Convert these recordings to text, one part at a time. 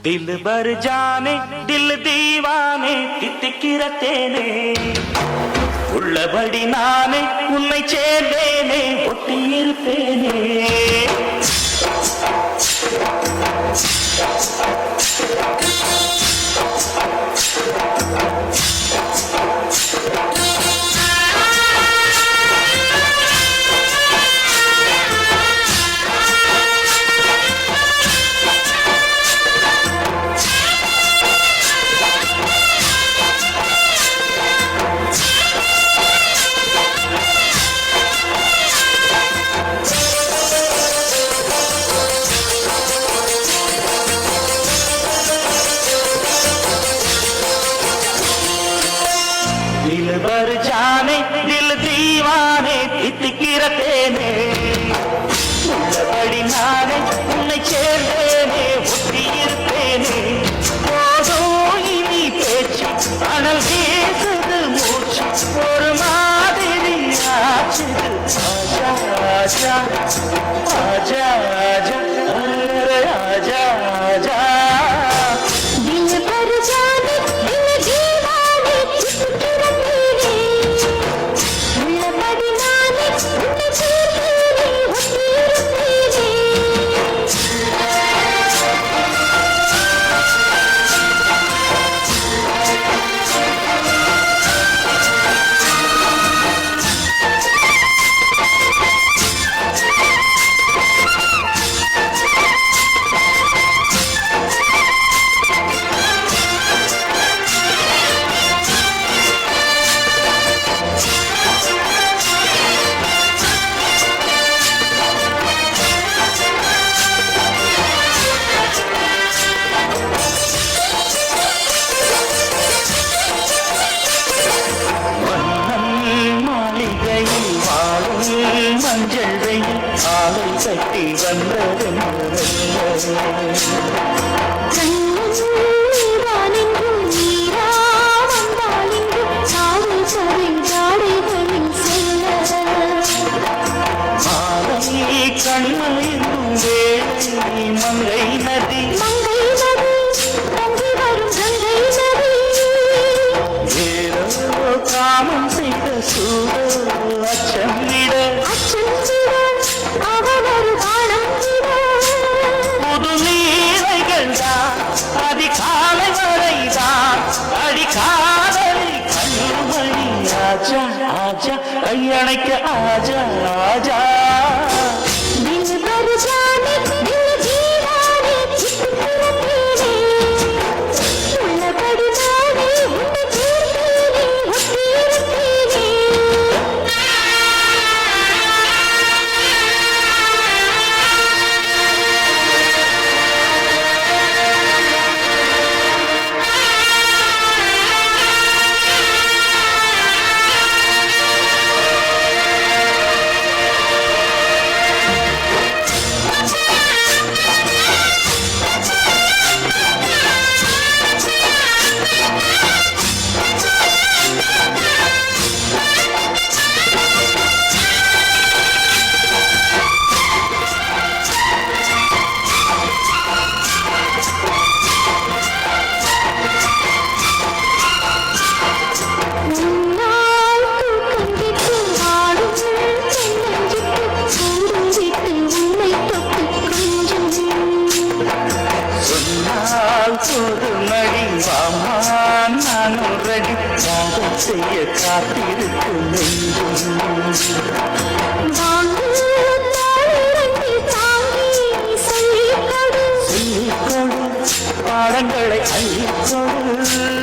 दिल भर जाने दिल दीवाने தித்திக்கிற தேனே உள்ளபடி நானே உன்னை சேர்ந்தேனே ஒட்டியிருப்பேனே दिल भर जाने दिल दीवाने தித்திக்கிற தேனே உள்ளபடி நானே உன்னை சேர்ந்தேனே ஒட்டியிருப்பேனே போதும் இனி பேச்சு அனல் வீசுது மூச்சு ஒரு மாதிரி ஆச்சுது ஆஜா ஆஜா ஆஜா ஆஜா ஆஜா ஆஜா மஞ்சள் வெயில் ஆலை கட்டி கண்மையும் வேளை மங்கை நதி ஏதோ காமம் செய்த சூழல் அச்சம் விட புது நீரைகள் தான் அதிகாலை வரைதான் அடிக்காதலை கண்மணி ஆஜா ஆஜா கையணைக்க ஆஜா ஆஜா ஒரு மடி வாமான் நான் உறடி காதல் செய்ய காத்திருக்கும் பாடங்களை அள்ளிக்கொடு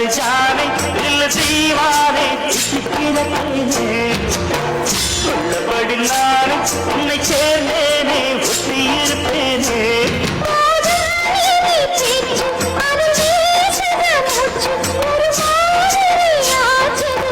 जाने दिल दीवाने தித்திக்கிற தேனே உள்ளபடி நானே உன்னை சேர்ந்தேனே ஒட்டியிருப்பேனே ஒரு மாதிரி ஆச்சது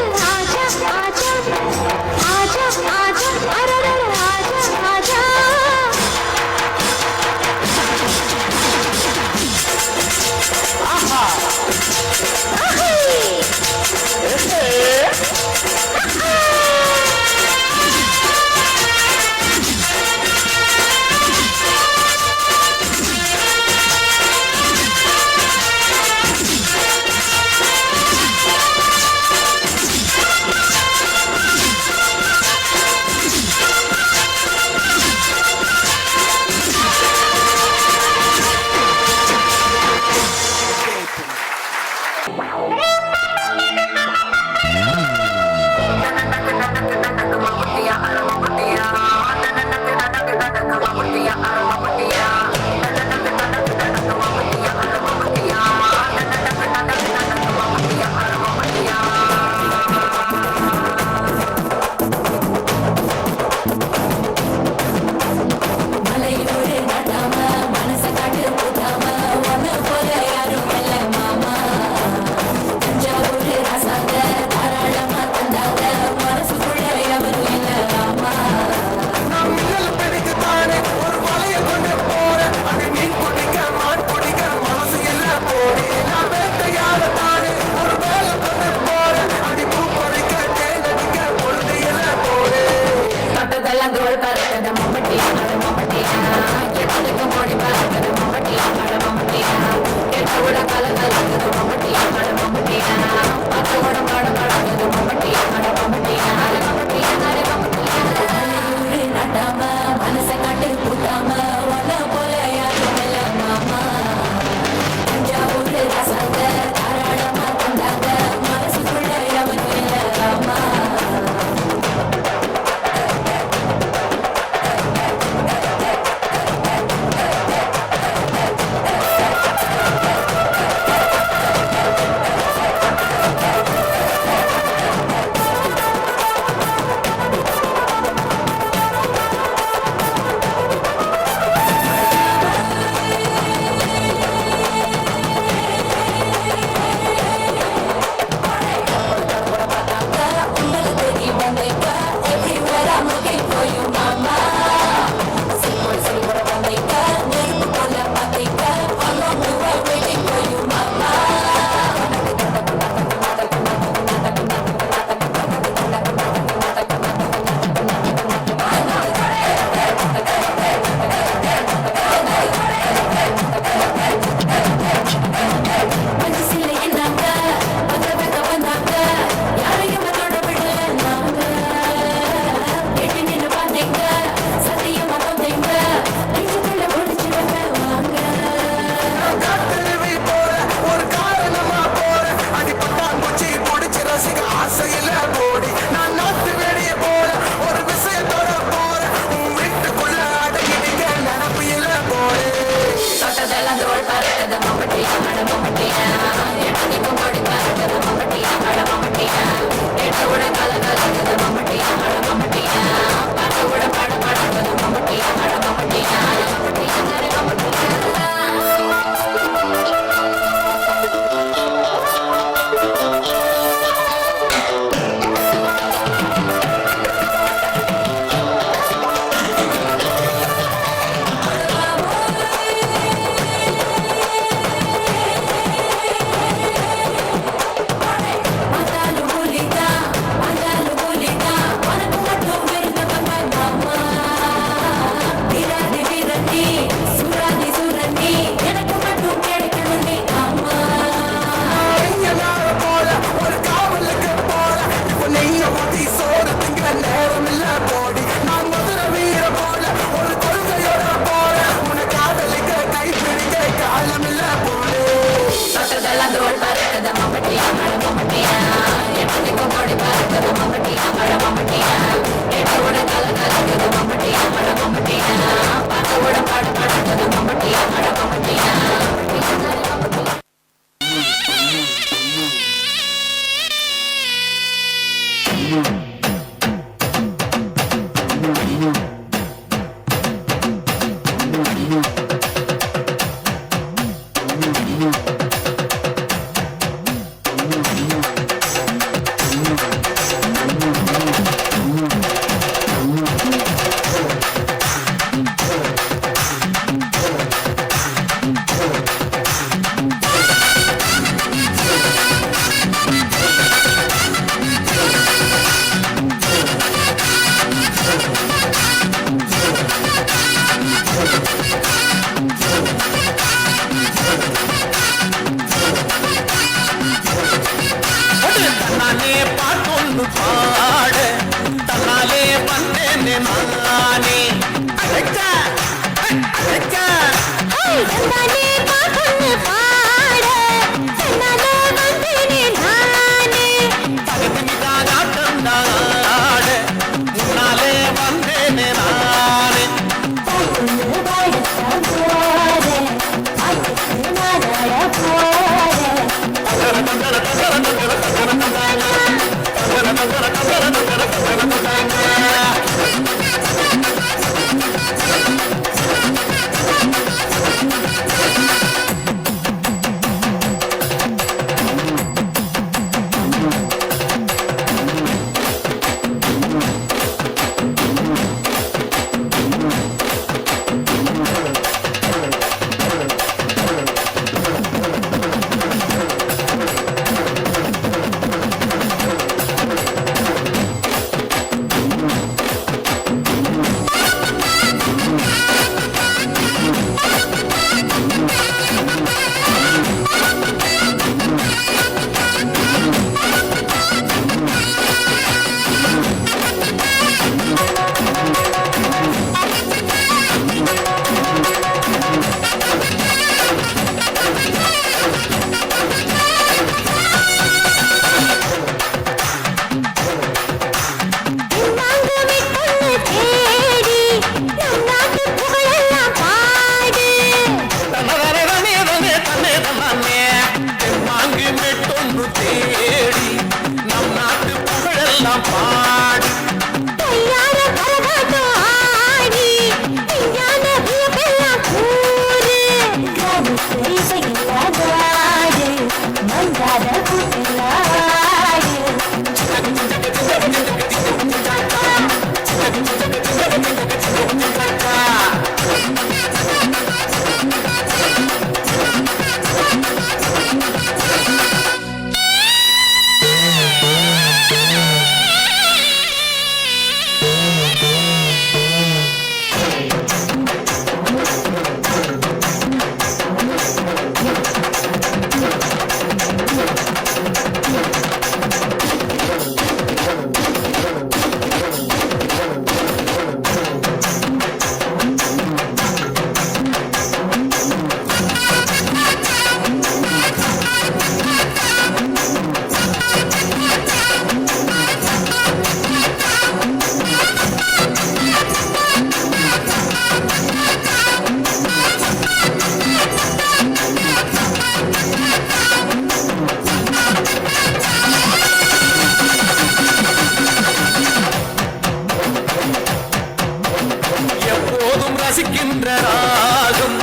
ரசிக்கின்ற ராகம்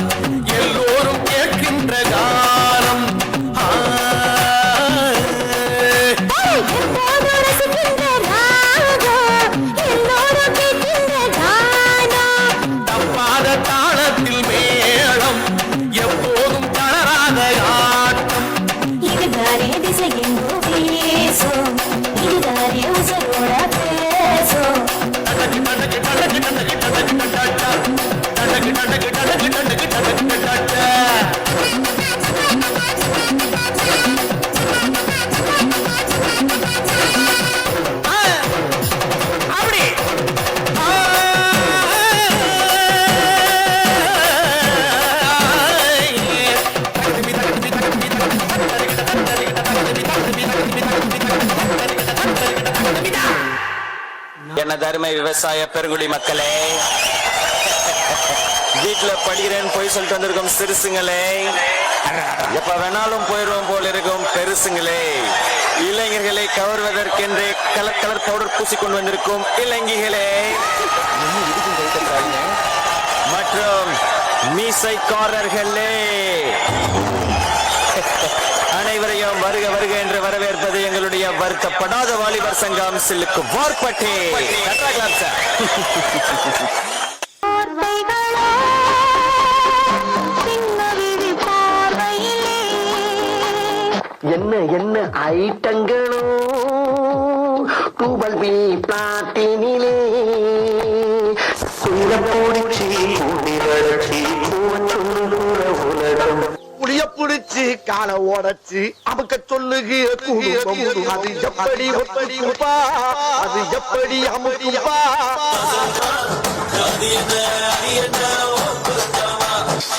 எல்லோரும் கேட்கின்ற காலம் தப்பாத தாளத்தில் மேளம் எப்போதும் தளராத ஆட்டம் இதுதானே திசையெங்கோ பேசும் இதுதானே உசரோட பேசும் எனது அருமை விவசாய பெருங்குடி மக்களே, வீட்டுல படிக்கிறேன்னு போய் சொல்லிட்டு வந்திருக்கும் சிறுசுங்களே, எப்ப வேணாலும் போயிடுவோம் போல இருக்கும் பெருசுங்களே, இளைஞர்களை கவர்வதற்கென்றே கலர் கலர் பவுடர் பூசிக்கொண்டு வந்திருக்கும் இளைஞர்களே மற்றும் மீசைக்காரர்களே, அனைவரையும் வருக வருக என்று வரவேற்பது எங்களுடைய வருத்தப்படாத வாலிபர் சங்கம் சில்லுக்கு வார்பட்டே. என்ன என்ன ஐட்டங்களோ டூபல் பி பிளாட்டினிலே குள்ளப்பூடிச்சி கூடி வளர்ச்சி புளிய புடிச்சு கால ஓடச்சு அமுக்க சொல்லுகிற குடும்பம் அது எப்படி ஒப்படிப்பா அது எப்படி அமுக்குப்பா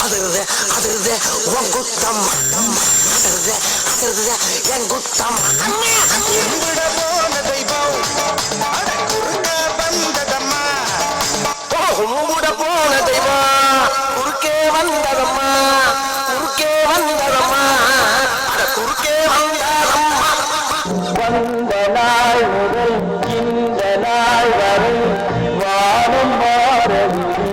அதிருது அதிருது உன் குத்தம் அதிருது அதிருது என் குத்தம் எங்கிட போன தெய்வம் குறுக்க வந்ததம்மா உம்முட போன தெய்வம் குறுக்கே வந்ததம்மா குறுக்கே வந்ததம்மா குறுக்கே வந்ததம்மா வந்த நாள் முதல் இந்த நாள் வரை வானம் மாறவில்லை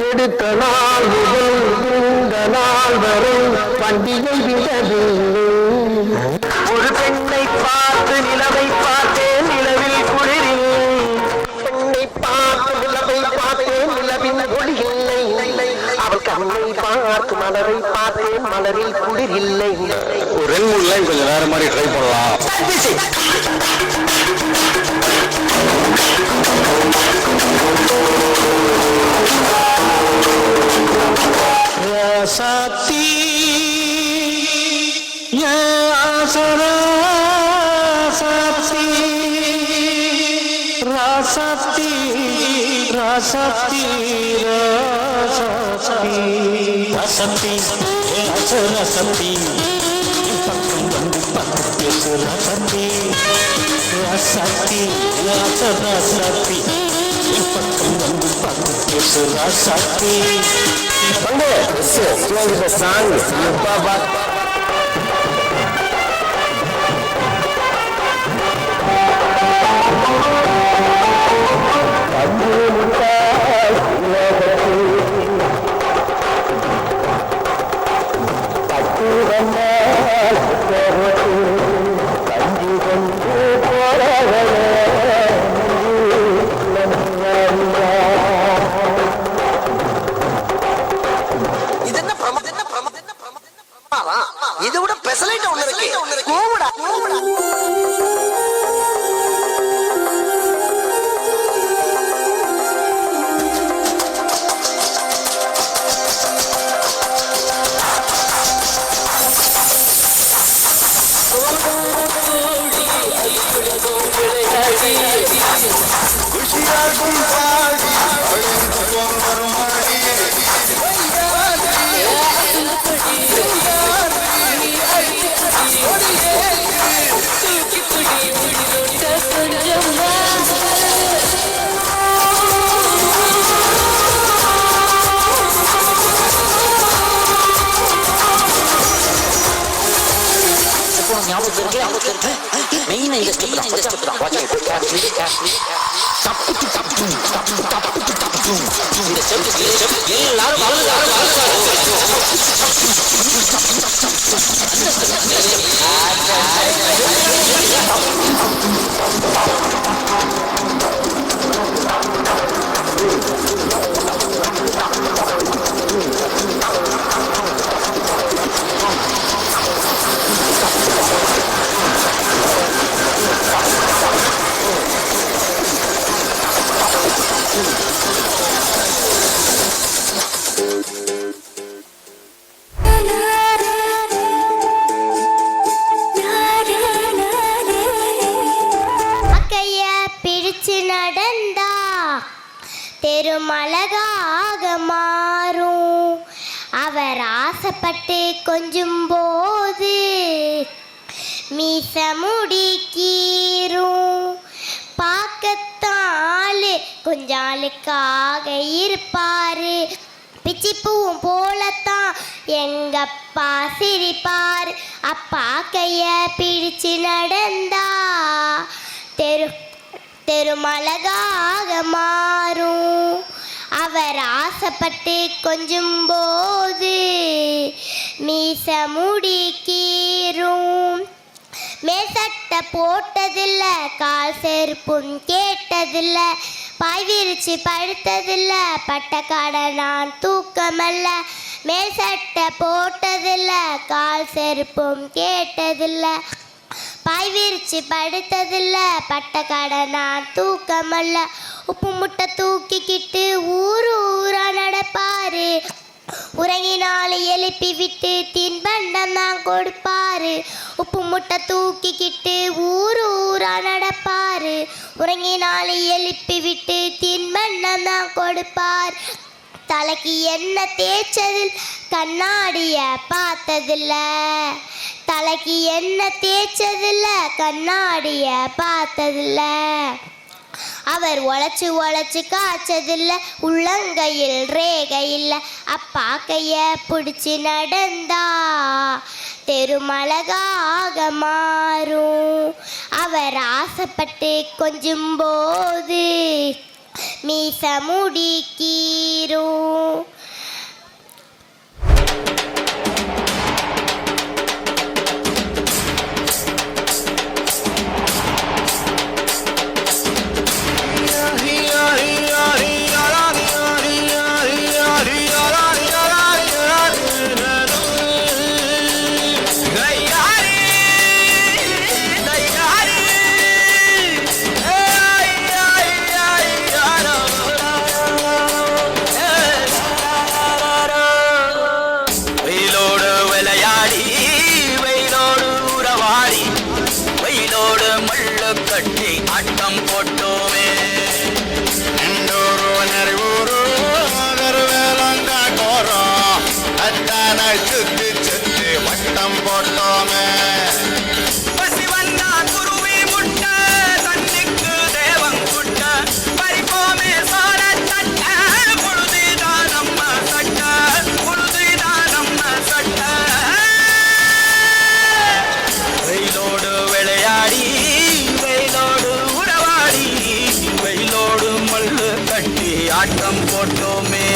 எடுத்த நாள் முதல் இந்த நாள் வரை பண்டிகை விடவில்லை ஒரு பெண்ணை பார்த்து நிலவை பார்த்தேன் நிலவில் குளிரில்லை பெண்ணை பார்த்து நிலவை பார்த்தேன் நிலவின் ஒளி இல்லை அவள் கண்ணை பார்த்து மலரை பார்த்தேன் மலரில் குளிர் இல்லை ஒரு 2-3 லைன் கொஞ்சம் வேற மாதிரி ட்ரை பண்ணலாம். ராசாத்தி ராசாத்தி ராசாத்தி ராசாத்தி ராசாத்தி ராசாத்தி பக்கம் வந்து பக்கம் பேசு ராசாத்தி ராசாத்தி ராசாத்தி பக்கம் வந்து பக்கம் பேசு ராசாத்தி Bangde, tuan kita sang, lupa bat. Kamu lupa, aku ramai seperti kanji kanji orang இதை விட பெசலைட் ஒண்ணு இருக்கு கோவடா குஷியாகும் பாடி மெயின் இந்த ஸ்டெப் தான் வாட்ச் இட் கேர்ஃபுல்லி இந்த ஸ்டெப் எல்லாரும் அக்கைய பிடிச்சு நடந்தா தெருமழகாக மாறும். அவர் ஆசைப்பட்டு கொஞ்சும் போது மீச முடிக்கீரும். பார்க்கத்தாளு கொஞ்சாளுக்காக இருப்பாரு. பிச்சிப்பூவும் போலத்தான் எங்கப்பா சிரிப்பார். அப்பா கைய பிடிச்சு நடந்தா தெருமழகாக மாறும். அவர் ஆசைப்பட்டு கொஞ்சும் போது மீச முடிக்கீரும். மேசட்டை போட்டதில்ல, கால் செருப்பும் கேட்டதில்ல, பாய் விரிச்சு படுத்ததில்ல, பட்டக்காட நான் தூக்கமல்ல. மேல் சட்டை போட்டதில்ல, கால் செருப்பும் கேட்டதில்ல, பாய் விரிச்சு படுத்ததில்ல, பட்டக்காட நான் தூக்கமல்ல. உப்பு முட்டை தூக்கிக்கிட்டு ஊரா நடப்பாரு. உறங்கினால எழுப்பி விட்டு தின்பண்டம் தான் கொடுப்பாரு. உப்பு முட்டை தூக்கிக்கிட்டு ஊரா நடப்பாரு. உறங்கினால எழுப்பி விட்டு தின்பண்டம் தான் கொடுப்பார். தலைக்கு என்ன தேய்ச்சதில் கண்ணாடிய பார்த்ததில்ல. தலைக்கு என்ன தேய்ச்சதில்ல கண்ணாடிய பார்த்ததில்ல. அவர் உழைச்சு காய்ச்சதில்ல, உள்ளங்கையில் ரேகை இல்லை. அப்பா கைய பிடிச்சி நடந்தா தெருமழகாக மாறும். அவர் ஆசைப்பட்டு கொஞ்சும் போது மீச முடிக்கீரும். ஆட்டம் போட்டோமே.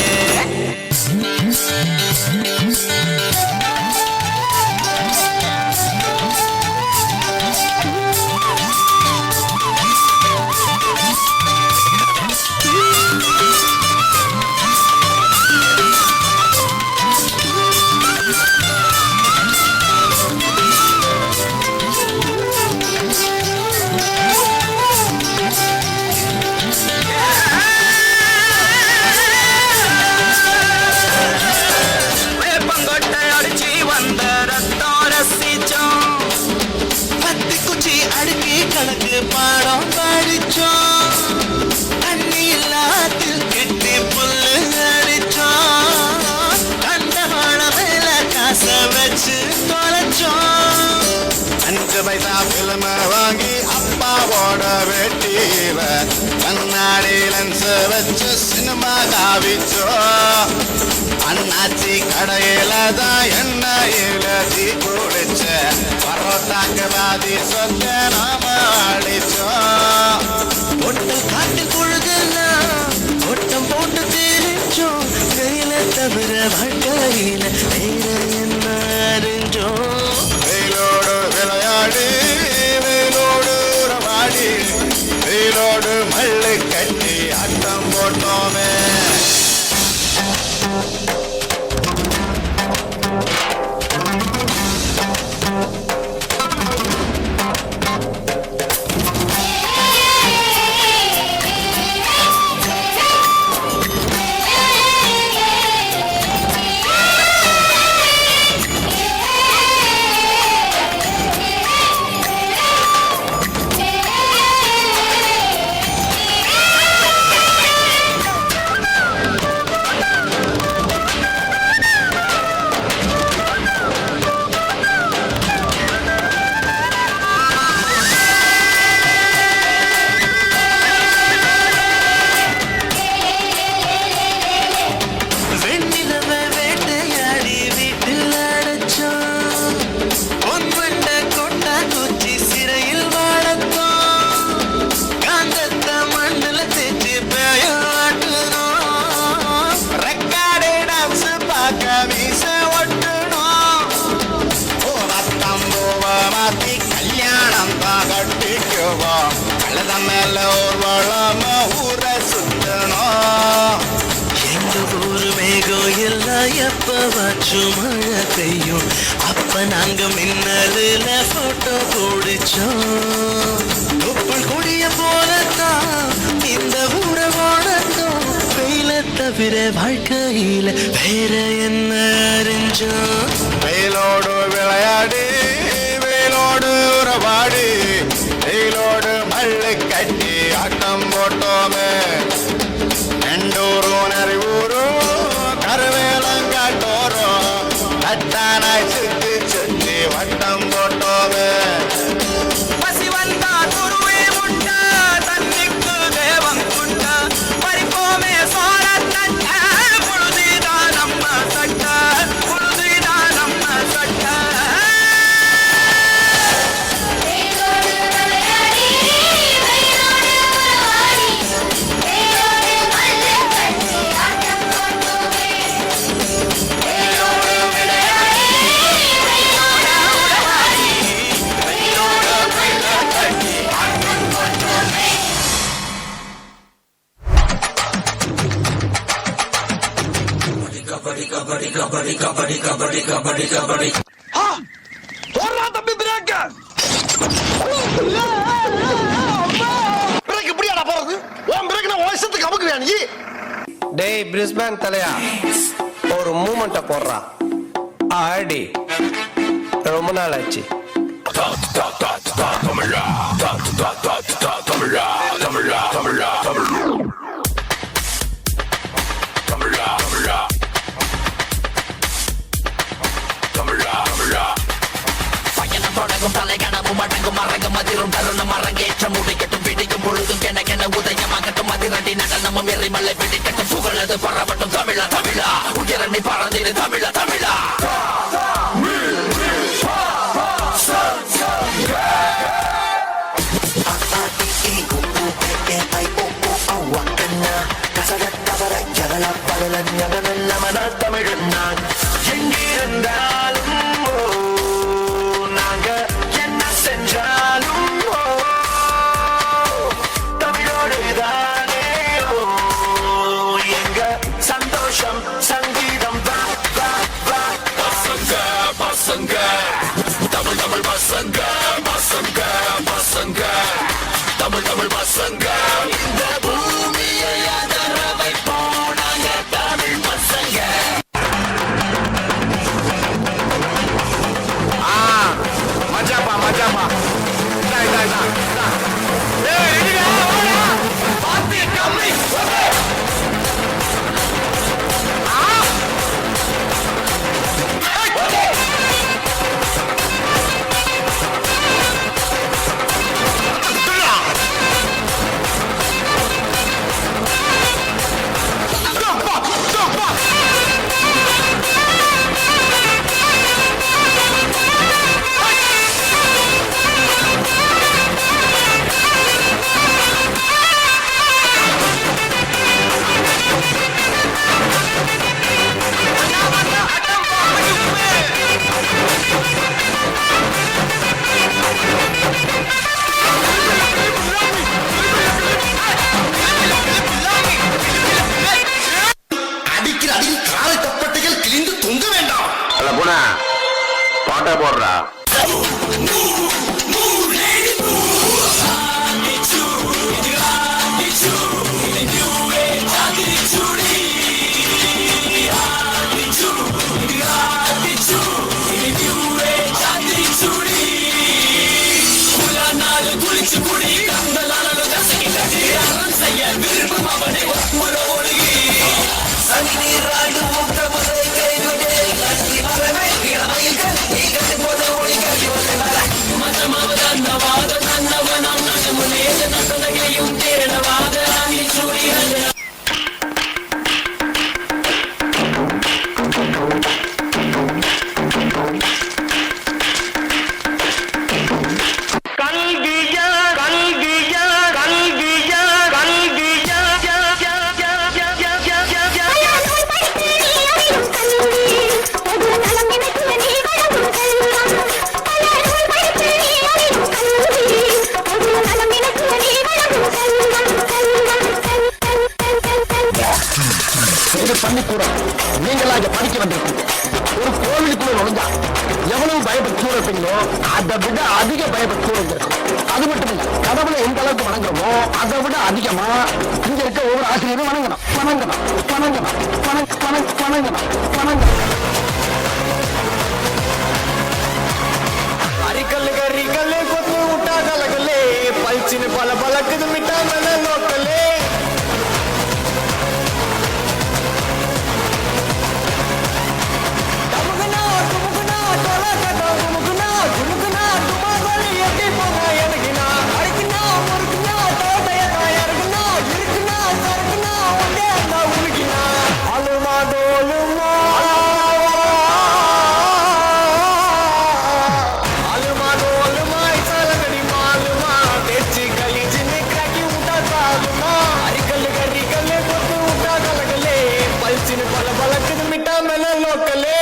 கணக்கு பாடம் படிச்சோம், தண்ணி இல்லாத்தில் கெட்டி புல்லு அடிச்சோம், கண்ட வாழ மேல காச வச்சு தொலைச்சோம். 5 பைசா பிலிம வாங்கி அப்பாவோட வெட்டியில கண்ணாடி லென்ஸ் வச்சு சினிமா காவிச்சோம். அண்ணாச்சி கடையில தான் எண்ணெயில தீ குடிச்ச பரோட்டாக்கு வாதி சொந்த நாம அடிச்சோம். ஒட்டல் காட்டில் பொழுதெல்லாம் ஒட்டம் போட்டு திரிச்சோம். தவிர வாழ்க்கையில வேற என்ன அறிஞ்சோம். வெயிலோடு விளையாடி வெயிலோடு உறவாடி வெயிலோடு மல்லு கட்டி ஆட்டம் போட்டோமே. மேல ஒரு வளம ஊரை சுத்தணும். எங்க ஊரு மேகம் எல்லாம் எப்பவாச்சும் மழை பெய்யும். அப்ப நாங்க மின்னலில் போட்டோ பிடிச்சோம். தொப்பல் கொடிய போலத்தான் இந்த ஊரை வாழத்தோம். வெயில தவிர வாழ்க்கையில வேற என்ன அறிஞ்சோம். வெயிலோடு விளையாடி வெயிலோடு உறவாடி வெயிலோடு மல்லு கட்டி ஆட்டம் போட்டோமே. நெண்டூரும் நரிவூரும் கருவேலங்காட்டோரும் தட்டானாய் சுத்தி சுத்தி வட்டம் போட்டோமே. பசி வந்தா துருவே உண்டா தன்னிக்கு தேவம் உண்டா பறிப்போமே சோழ தட்ட புழுதிதான் நம்ம சட்ட புழுதிதான் நம்ம சட்ட. தம்பி பிரேக் பிரேக் இப்படியாடா போறது? உன் பிரேக் நான் வயசத்துக்கு அமுக்குறியா நீ? டேய் பிரிஸ்பேன் தலையா, ஒரு மூமெண்ட்டை போடுறா. ஆடி ரொம்ப நாள் ஆச்சு. தலைகணமும் அடங்கும் மரங்கும் அதிரும் தருணம் அரங்கேற்ற முடிக்கட்டும் பிடிக்கும் பொழுதும் கென உதயமாகட்டும் அதிரடி நடனமும் எரிமலை பிடிக்கட்டும் புகழது பரவட்டும் தமிழா தமிழா உயரணி பறந்திரு தமிழா தமிழா. தமிழன் நான் எங்கிருந்தாலும் நாங்க என்ன செஞ்சாலும் தமிழோடு தானே எங்க சந்தோஷம் சங்கீதம் பசங்க பசங்க தமிழ் தமிழ் பசங்க பசங்க பசங்க தமிழ் தமிழ் பசங்க இந்த பூமியை அதர வைப்போம் நாங்க தமிழ் பசங்க. பாட்டா போடுறா. பள்ளிக்கூடம் நீங்களா இங்க படிக்க வந்திருக்கீங்க. ஒரு கோவிலுக்குள்ள நுழைஞ்சா எவ்வளவு பயப்பட்டு இருப்பீங்களோ அதை விட அதிக பயப்பட்டு இருக்கும். அது மட்டும் இல்ல, கடவுளை எந்த அளவுக்கு வணங்குறோமோ அதை விட அதிகமா இங்க இருக்க ஒவ்வொரு ஆசிரியரும் வணங்கணும் வணங்கணும் வணங்கணும் வணங்கணும் வணங்கணும். அரிக்கல்லு கரிக்கல்லு கொத்து விட்டா கலகலே பல்ச்சின்னு பல பழக்குது மிட்டா மேல லோக்கலே பல பழக்குது மிட்டா மேல லோக்கலே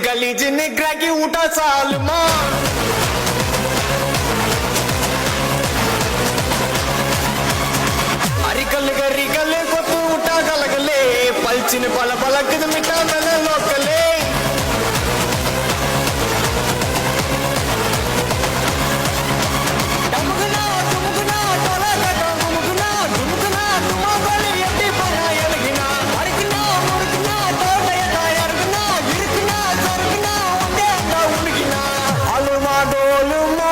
गलीज निगरा की उठा सालमा अरिकल गरिकल कोतु उठा गलगले पलचिन पल पलकद मिटा मेले लोकले डमगना डमगना टोला कटो डमगना डमगना तुमा गले यति पना यलगिना अरिकना मुरकना तोडय तायरगना इरकना सरगना ओंदे अंदा उलगिना अलमा डोलमा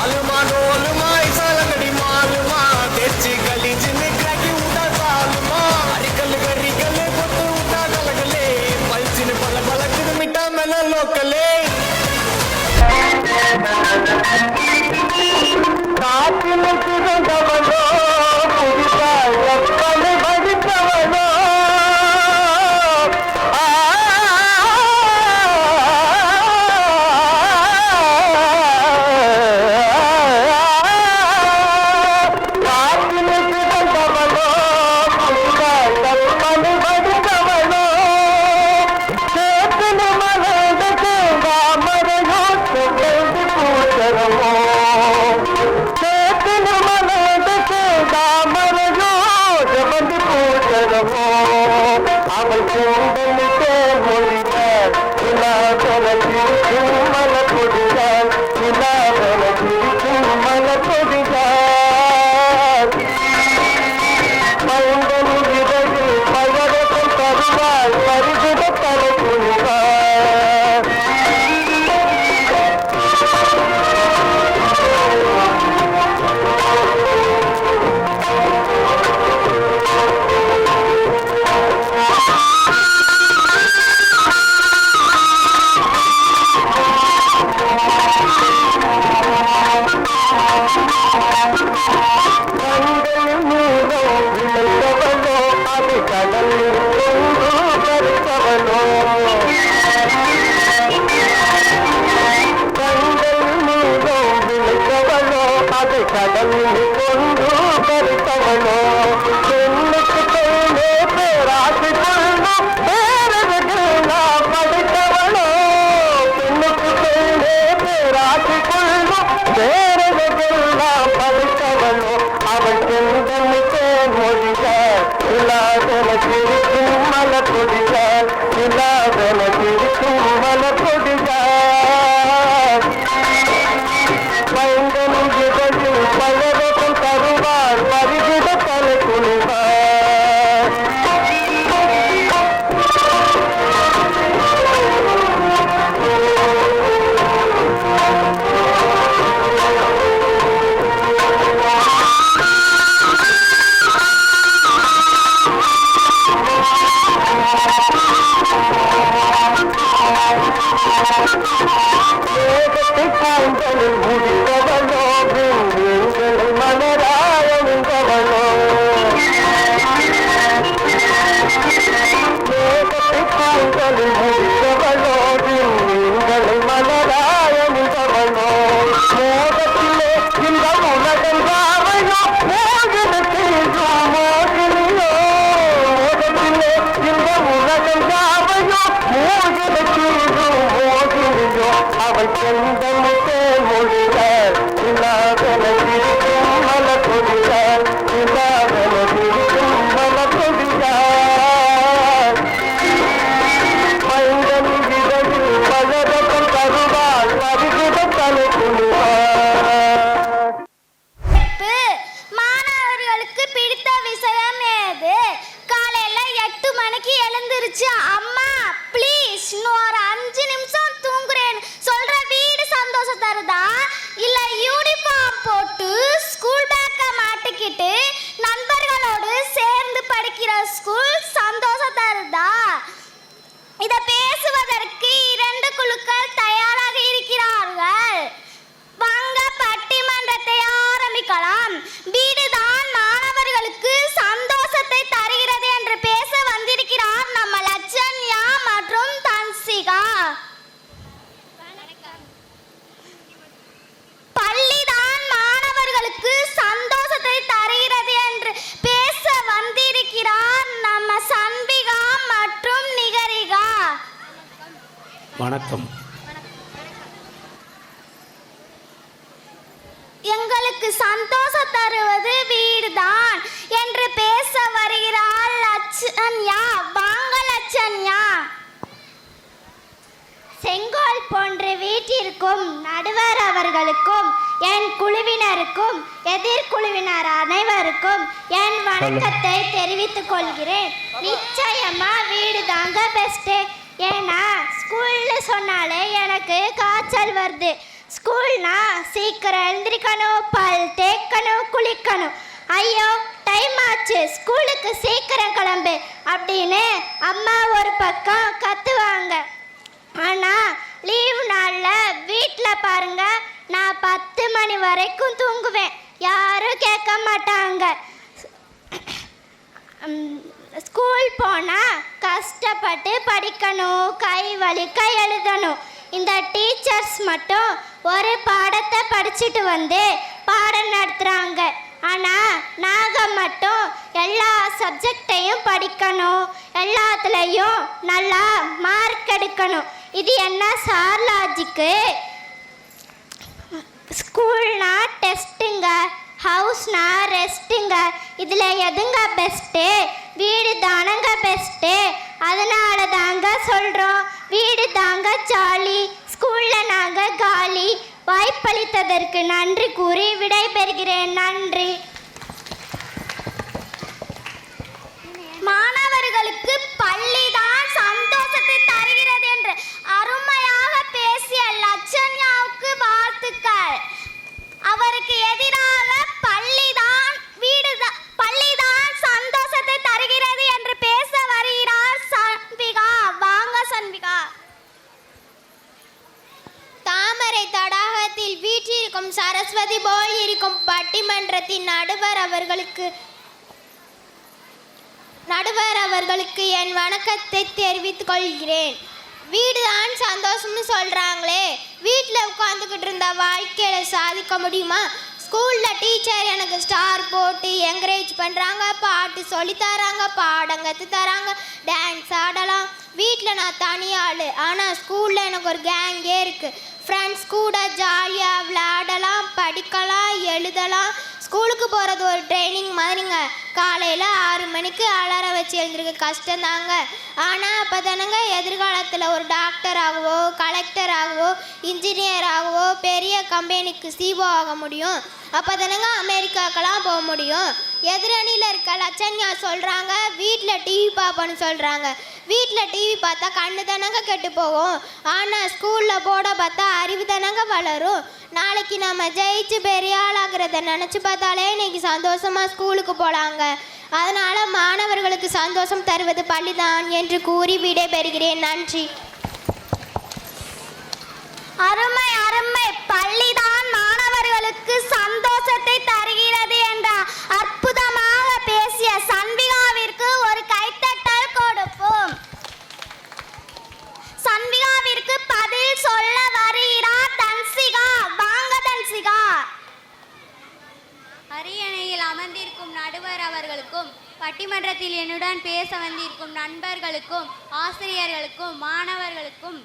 अलमा डोलमा ऐसा लगड़ी मालमा तेची गली जिने क्रैकी उड़ा सालमा நிலாவென சிரிக்கும் மலர்கொடியாள் நிலாவென சிரிக்கும் மலர்கொடியாள் பைந்தனும் இதழில் பலரகம் தருவார் பரிகிட தலை குனிவார் மேகத்தை காந்தலில் முடித்தவளோ நீங்கள் மலராயவளோ மேகத்தை காந்தலில் முடித்தவளோ நீங்கள் மலராயவளோ மோகத்திலே இந்த உலகம் ராவையோ மோகத்திலோ மோகினியோ மோகத்திலே இந்த உலகம் ராவையோ மோகத்திலோ மோகினியோ அவள் செந்தமுத்தே மொழியார் இல்லாதன இருக்கும் மலர்கொடியார் இல்லாதன இருக்கும் மலர்கொடியார் பைந்தன் விதையில் பலரகம் தருவாள் பரிகிட தலை குனிவார் மாணவர்களுக்கு பிடித்த விஷயம் ஏது? காலையில 8 மணிக்கு எழுந்திருச்சு அம்மா ப்ளீஸ் இன்னும் ஒரு 5 நிமிஷம் தூங்குறேன் சொல்ற வீடு சந்தோஷம் தருதா? இல்ல யூனிஃபார்ம் போட்டு ஸ்கூல் பேக்க மாட்டிக்கிட்டு நண்பர்களோடு சேர்ந்து படிக்கிற ஸ்கூல் சந்தோஷம் தருதா? இத பேசுவதற்கு 2 குழுக்கள் தயாராக இருக்கிறார்கள். வாங்க பட்டிமன்றத்தை ஆரம்பிக்கலாம். வீடுதான் மாணவர்களுக்கு சந்தோஷத்தை தருகிறது என்று பேச வந்திருக்கிறார் நம்ம லட்சண்யா மற்றும் தன்சிகா. பள்ளிதான் மாணவர்களுக்கு சந்தோஷத்தை தருகிறது என்று பேச வந்திருக்கிறார் நம்ம சன்விகா மற்றும் நிகரிகா. வணக்கம். எங்களுக்கு சந்தோஷம் தருவது வீடுதான் என்று பேச வருகிறாள் லட்சண்யா. வாங்க லட்சண்யா. செங்கோல் போன்ற வீட்டிற்கும் நடுவர் அவர்களுக்கும் என் குழுவினருக்கும் எதிர்குழுவினர் அனைவருக்கும் என் வணக்கத்தை தெரிவித்துக் கொள்கிறேன். நிச்சயமா வீடு தாங்க பெஸ்ட். ஏன்னா ஸ்கூல்ல சொன்னாலே எனக்கு காய்ச்சல் வருது. ஸ்கூல்னா சீக்கிரம் எழுந்திரிக்கணும், பல் தேய்க்கணும், குளிக்கணும். ஐயோ டைம் ஆச்சு, ஸ்கூலுக்கு சீக்கிரம் கிளம்பு அப்படின்னு அம்மா ஒரு பக்கம் கத்துவாங்க. ஆனால் லீவு நாளில் வீட்டில் பாருங்க நான் 10 மணி வரைக்கும் தூங்குவேன். யாரும் கேட்க மாட்டாங்க. ஸ்கூல் போனால் கஷ்டப்பட்டு படிக்கணும், கை வலிக்க எழுதணும். இந்த டீச்சர்ஸ் மட்டும் ஒரு பாடத்தை படிச்சுட்டு வந்து பாடம் நடத்துகிறாங்க. ஆனால் நாங்கள் மட்டும் எல்லா சப்ஜெக்டையும் படிக்கணும், எல்லாத்துலேயும் நல்லா மார்க் எடுக்கணும். இது என்ன சார் லாஜிக்கு? ஸ்கூல்னா டெஸ்ட்டுங்க, ஹவுஸ்னா ரெஸ்ட்டுங்க. இதில் எதுங்க பெஸ்ட்டு? வீடு தானங்க பெஸ்ட்டு. அதனால தாங்க சொல்கிறோம் வீடு தாங்க ஜாலி, ஸ்கூலில் நாங்கள் காலி. வாய்ப்பளித்ததற்கு நன்றி கூறி விடைபெறுகிறேன். நன்றி. மாணவர்களுக்கு பள்ளிதான் சந்தோஷத்தை தருகிறது என்று அருமையாக பேசிய லட்சண்யாவுக்கு வாழ்த்துக்கள். அவருக்கு எதிராக பள்ளிதான் சந்தோஷத்தை தருகிறது என்று பேச வருகிறார் சன்விகா. வாங்க சன்விகா. தாமரை தடாகத்தில் வீற்றிருக்கும் சரஸ்வதி போல் இருக்கும் பட்டிமன்றத்தின் நடுவர் அவர்களுக்கு என் வணக்கத்தை தெரிவித்துக் கொள்கிறேன். வீடு தான் சந்தோஷம்னு சொல்கிறாங்களே, வீட்டில் உட்காந்துக்கிட்டு இருந்த வாழ்க்கையில் சாதிக்க முடியுமா? ஸ்கூலில் டீச்சர் எனக்கு ஸ்டார் போட்டு என்கரேஜ் பண்ணுறாங்க, பாட்டு சொல்லித்தராங்க, பாடம் கற்று தராங்க, டான்ஸ் ஆடலாம். வீட்டில் நான் தனியாள், ஆனால் ஸ்கூலில் எனக்கு ஒரு கேங்கே இருக்குது. ஃப்ரெண்ட்ஸ் கூட ஜாலியாக விளையாடலாம், படிக்கலாம், எழுதலாம். ஸ்கூலுக்கு போகிறது ஒரு ட்ரைனிங் மாதிரிங்க. காலையில் 6 மணிக்கு அலாரம் வச்சு எழுந்திருக்க கஷ்டம்தாங்க. ஆனால் அப்போ தானங்க எதிர்காலத்தில் ஒரு டாக்டராகவோ கலெக்டராகவோ இன்ஜினியராகவோ பெரிய கம்பெனிக்கு சிஓ ஆக முடியும். அப்போ தானங்க அமெரிக்காக்கெல்லாம் போக முடியும். எதிரணியில் இருக்க லட்சண்யா சொல்கிறாங்க வீட்டில் டிவி பார்ப்போன்னு சொல்கிறாங்க. வீட்டில் டிவி பார்த்தா கண்ணு தானங்க கெட்டு போகும். ஆனால் ஸ்கூலில் போட பார்த்தா அறிவு தானங்க வளரும். நாளைக்கு நம்ம ஜெயிச்சு பெரிய ஆளாகிறத நினச்சி பார்த்தாலே இன்னைக்கு சந்தோஷமாக ஸ்கூலுக்கு போகலாங்க. அதனால் மாணவர்களுக்கு சந்தோஷம் தருவது பள்ளிதான் என்று கூறி விடைபெறுகிறேன். நன்றி. அருமை அருமை. பள்ளிதான் மாணவர்களுக்கு சந்தோஷத்தை தருகிறது என்ற அற்புதமாக பேசிய சன்விகாவிற்கு ஒரு கைத்தட்டல் கொடுப்போம். சன்விகாவிற்கு பதில் சொல்ல வருகிறார் தன்சிகா. வாங்க தன்சிகா. அரியணையில் அமர்ந்திருக்கும் நடுவர் அவர்களுக்கும், பட்டிமன்றத்தில் என்னுடன் பேச வந்திருக்கும் நண்பர்களுக்கும், ஆசிரியர்களுக்கும், மாணவர்களுக்கும்,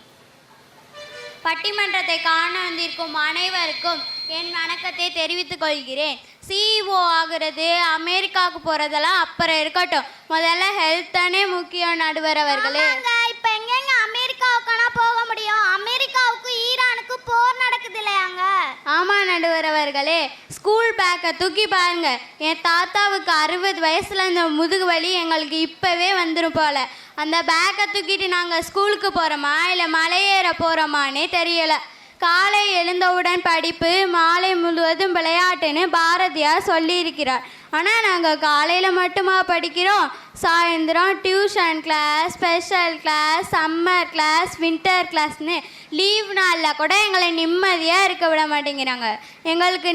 பட்டிமன்றத்தை காண வந்திருக்கும் அனைவருக்கும் என் வணக்கத்தை தெரிவித்துக் கொள்கிறேன். சிஇஓ ஆகுறது அமெரிக்காவுக்கு போகிறதெல்லாம் அப்புறம் இருக்கட்டும், முதல்ல ஹெல்த் தானே முக்கியம் நடுவர் அவர்களே. இப்போ எங்கெங்க அமெரிக்காவுக்கான போக முடியும்? அமெரிக்காவுக்கு ஈரானுக்கு போர் நடக்குது இல்லையாங்க? ஆமாம் நடுவர் அவர்களே, ஸ்கூல் பேக்கை தூக்கி பாருங்க. என் தாத்தாவுக்கு 60 வயசில் இந்த முதுகு வலி எங்களுக்கு இப்போவே வந்துடும் போல. அந்த பேக்கை தூக்கிட்டு நாங்கள் ஸ்கூலுக்கு போகிறோமா இல்லை மலையேற போகிறோமானே தெரியலை. காலை எழுந்தவுடன் படிப்பு, மாலை முழுவதும் விளையாட்டுன்னு பாரதியார் சொல்லியிருக்கிறார். ஆனால் நாங்கள் காலையில் மட்டுமா படிக்கிறோம்? சாயந்தரம் tuition class, special class, summer class, winter கிளாஸ்னு லீவ் நாளில் கூட எங்களை நிம்மதியாக இருக்க விட மாட்டேங்கிறாங்க. எங்களுக்கு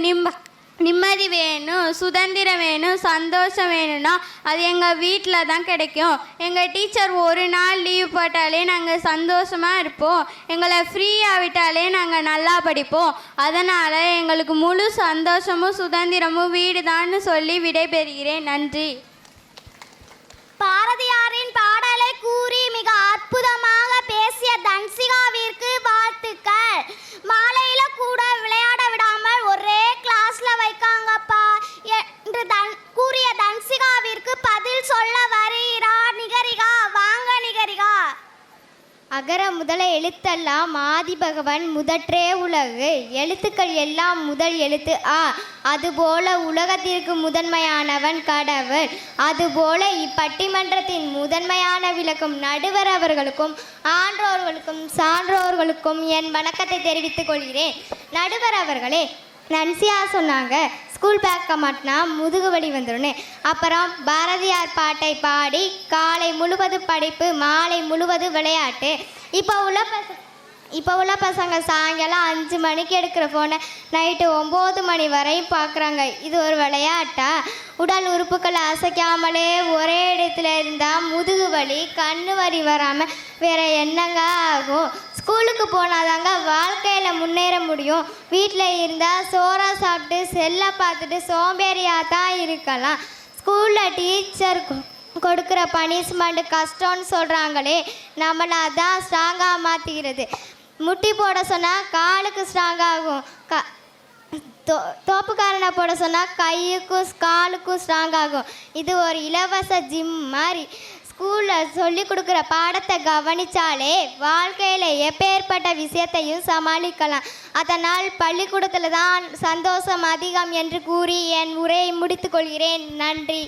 நிம்மதி வேணும், சுதந்திரம் வேணும், சந்தோஷம் வேணும்னா அது எங்கள் வீட்டில் தான் கிடைக்கும். எங்கள் டீச்சர் ஒரு நாள் லீவ் போட்டாலே நாங்கள் சந்தோஷமாக இருப்போம். எங்களை ஃப்ரீயாக விட்டாலே நாங்கள் நல்லா படிப்போம். அதனால் எங்களுக்கு முழு சந்தோஷமும் சுதந்திரமும் வீடு தான்னு சொல்லி விடைபெறுகிறேன். நன்றி. பாரதியாரின் பாடலை கூறி மிக அற்புதமாக பேசிய தன்சிகாவிற்கு வாழ்த்துக்கள். மாலையில கூட விளையாட விடாமல் ஒரே கிளாஸ்ல வைக்காங்கப்பா என்று கூறிய தன்சிகாவிற்கு பதில் சொல்ல வருகிறார் நிகரிகா. வாங்க நிகரிகா. அகர முதல எழுத்தெல்லாம் ஆதி பகவன் முதற்றே உலகு. எழுத்துக்கள் எல்லாம் முதல் எழுத்து ஆ. அதுபோல உலகத்திற்கு முதன்மையானவன் கடவுள். அதுபோல இப்பட்டிமன்றத்தின் முதன்மையான விளக்கும் நடுவர் அவர்களுக்கும் ஆன்றோர்களுக்கும் சான்றோர்களுக்கும் என் வணக்கத்தை தெரிவித்துக் கொள்கிறேன். நடுவர் அவர்களே, நன்சியா சொன்னாங்க ஸ்கூல் பேக்க மாட்டினா முதுகு வலி வந்துடும்னு. அப்புறம் பாரதியார் பாட்டை பாடி காலை முழுவதும் படிப்பு, மாலை முழுவதும் விளையாட்டு. இப்போ உள்ள பசங்க சாயங்காலம் 5 மணிக்கு எடுக்கிற ஃபோனை நைட்டு 9 மணி வரையும் பார்க்குறாங்க. இது ஒரு விளையாட்டா? உடல் உறுப்புகளை அசைக்காமலே ஒரே இடத்துல இருந்தால் முதுகு வலி, கண்ணு வலி வராமல் வேற என்னங்க ஆகும்? ஸ்கூலுக்கு போனாதாங்க வாழ்க்கையில் முன்னேற முடியும். வீட்டில் இருந்தால் சோறா சாப்பிட்டு செல்லை பார்த்துட்டு சோம்பேறியாக தான் இருக்கலாம். ஸ்கூலில் டீச்சர் கொடுக்குற பனிஷ்மெண்ட் கஷ்டம்னு சொல்கிறாங்களே, நம்மளை அதான் ஸ்ட்ராங்காக மாற்றிக்கிறது. முட்டி போட சொன்னால் காலுக்கு ஸ்ட்ராங்காகும், தோப்புக்காரனை போட சொன்னால் கையுக்கும் காலுக்கும் ஸ்ட்ராங் ஆகும். இது ஒரு இலவச ஜிம் மாதிரி. ஸ்கூலில் சொல்லி கொடுக்குற பாடத்தை கவனித்தாலே வாழ்க்கையில் எப்பேற்பட்ட விஷயத்தையும் சமாளிக்கலாம். அதனால் பள்ளிக்கூடத்தில் தான் சந்தோஷம் அதிகம் என்று கூறி என் உரையை முடித்துக் கொள்கிறேன். நன்றி.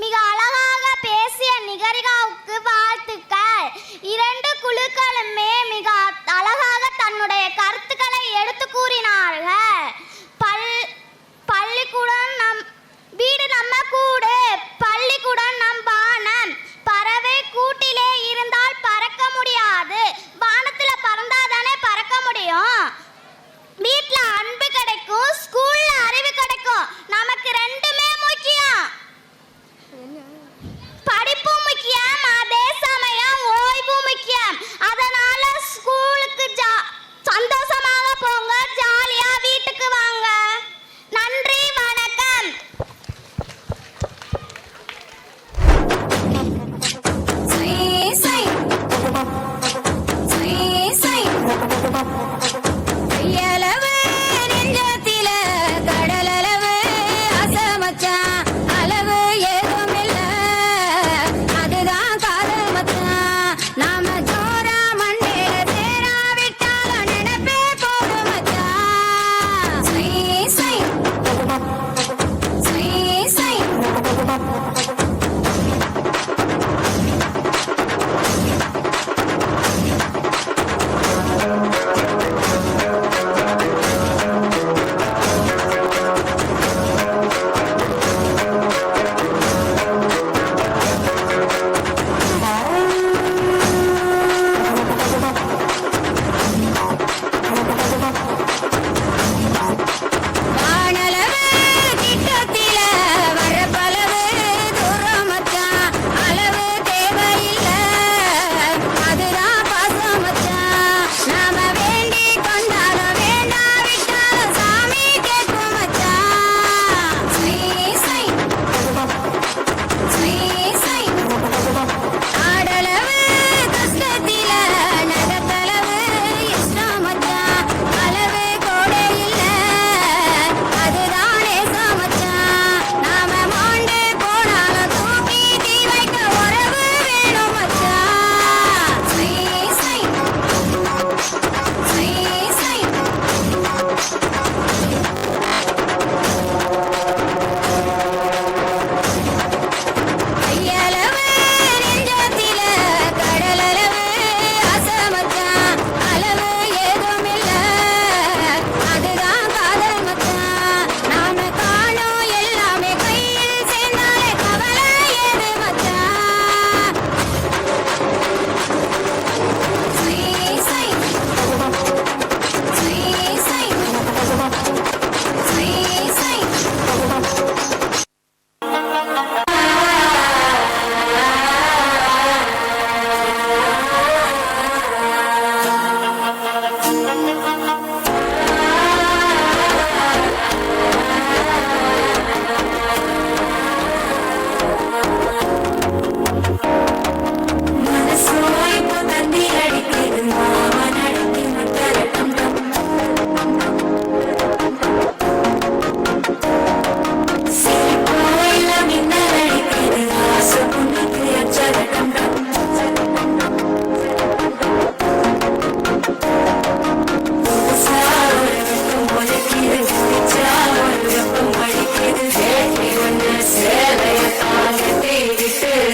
மிக அழகாக பேசிய நிகரிகாவுக்கு வாழ்த்துக்கள். 2 குழுக்களுமே மிக அழகாக தன்னுடைய கருத்துக்களை எடுத்து கூறினார்கள். பள்ளிக்கூடம் நம் வீடு, நம்ம கூடு, பள்ளிக்கூடம் நம் வானம். பறவை கூட்டிலே இருந்தால் பறக்க முடியாது, வானத்தில் பறந்தாதானே பறக்க முடியும். வீட்டில் அன்பு கிடைக்கும், ஸ்கூல்ல அறிவு கிடைக்கும். நமக்கு 2மே முக்கியம். படிப்பு முக்கியம், அதே சமயம் ஓய்வு முக்கியம். அதனால ஸ்கூலுக்கு சந்தோஷமாக போங்க, ஜாலியா வீட்டுக்கு வாங்க. நன்றி, வணக்கம்.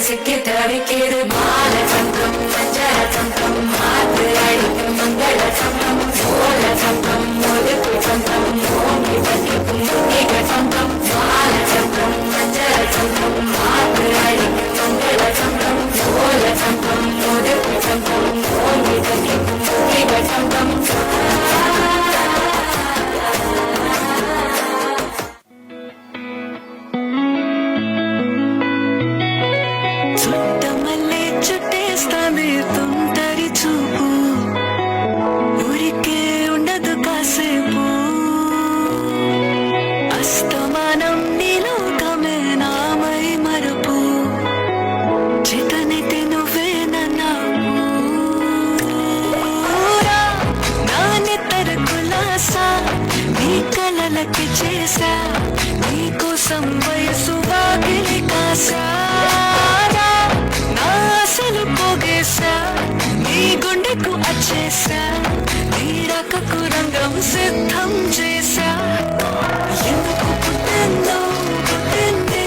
சிக்கி தவிக்கிது மால சங்கம் மஞ்சள சங்கம் மாத்து அடிக்கும் மங்கள சங்கம் சோழ சங்கம் ஒதுக்கு சங்கம் ஓங்கி பட்டிக்கும் முன்னிக சங்கம் மால சங்கம் மஞ்சள சங்கம் மாத்து அடிக்கும் மங்கள சங்கம் சோழ சங்கம் ஒதுக்கு சங்கம் ஓங்கி பட்டிக்கும் முன்னிக சங்கம் చేసా నీకోసం వయసు వాకిలి కాసా నా అసలు పోగేసా నీ గుండెకు అచ్చేసా నీడకకు రంగం సిద్ధం చేసా ఎందుకు పుట్టిందో పుట్టింది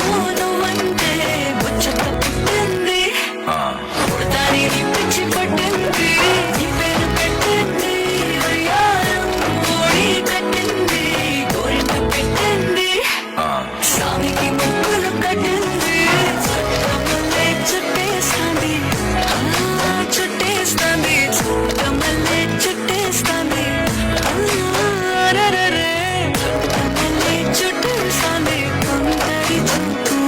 మోనువంటే ముచ్చట పుట్టింది దాని పిచ్చి పట్టింది ఈ పేరు పెట్టింది వయ్యారం ఓడి కట్టింది గోరింట పెట్టింది స్వామికి ముక్కులు కట్టింది చుట్టమల్లే చుట్టేస్తుంది చుట్టేస్తుంది చుట్టమల్లే చుట్టేస్తుంది చుట్టమల్లే చుట్టేస్తుంది కొందరి చూపు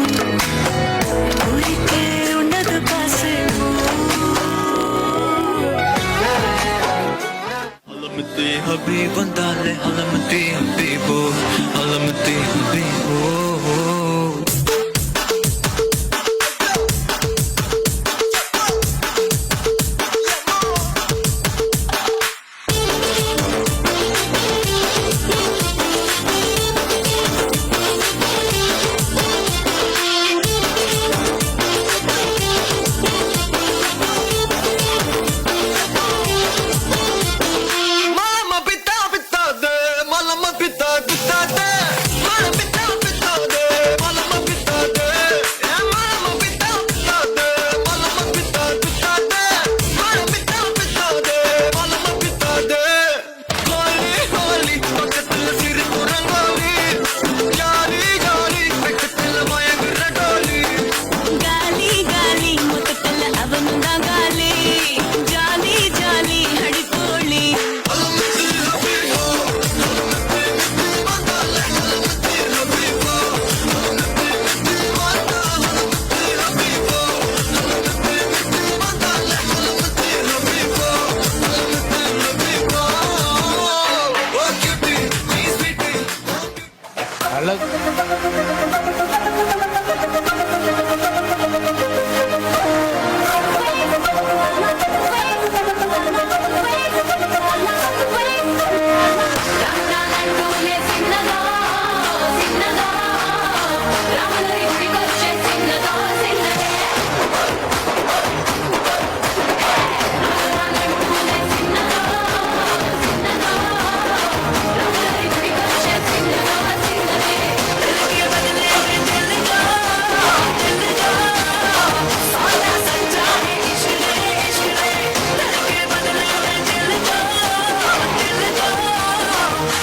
ఊరికే ఉండదు కాసేపు Halamati Habib andale Halamati Habibo Halamati Habibo Malama pita pita de Malama pita pita de Malama pita pita de Malama pita de Malama pita pita de Malama pita pita de Malama pita pita de Malama pita de Holi holi பக்கத்துல சிரிப்பு rangoli jolly jolly பக்கத்துல மயங்குற டோலி గాలి గాలి మొక్కల అవనుందా గాలి జాలి జాలి హడిపోళి Halamati Habibo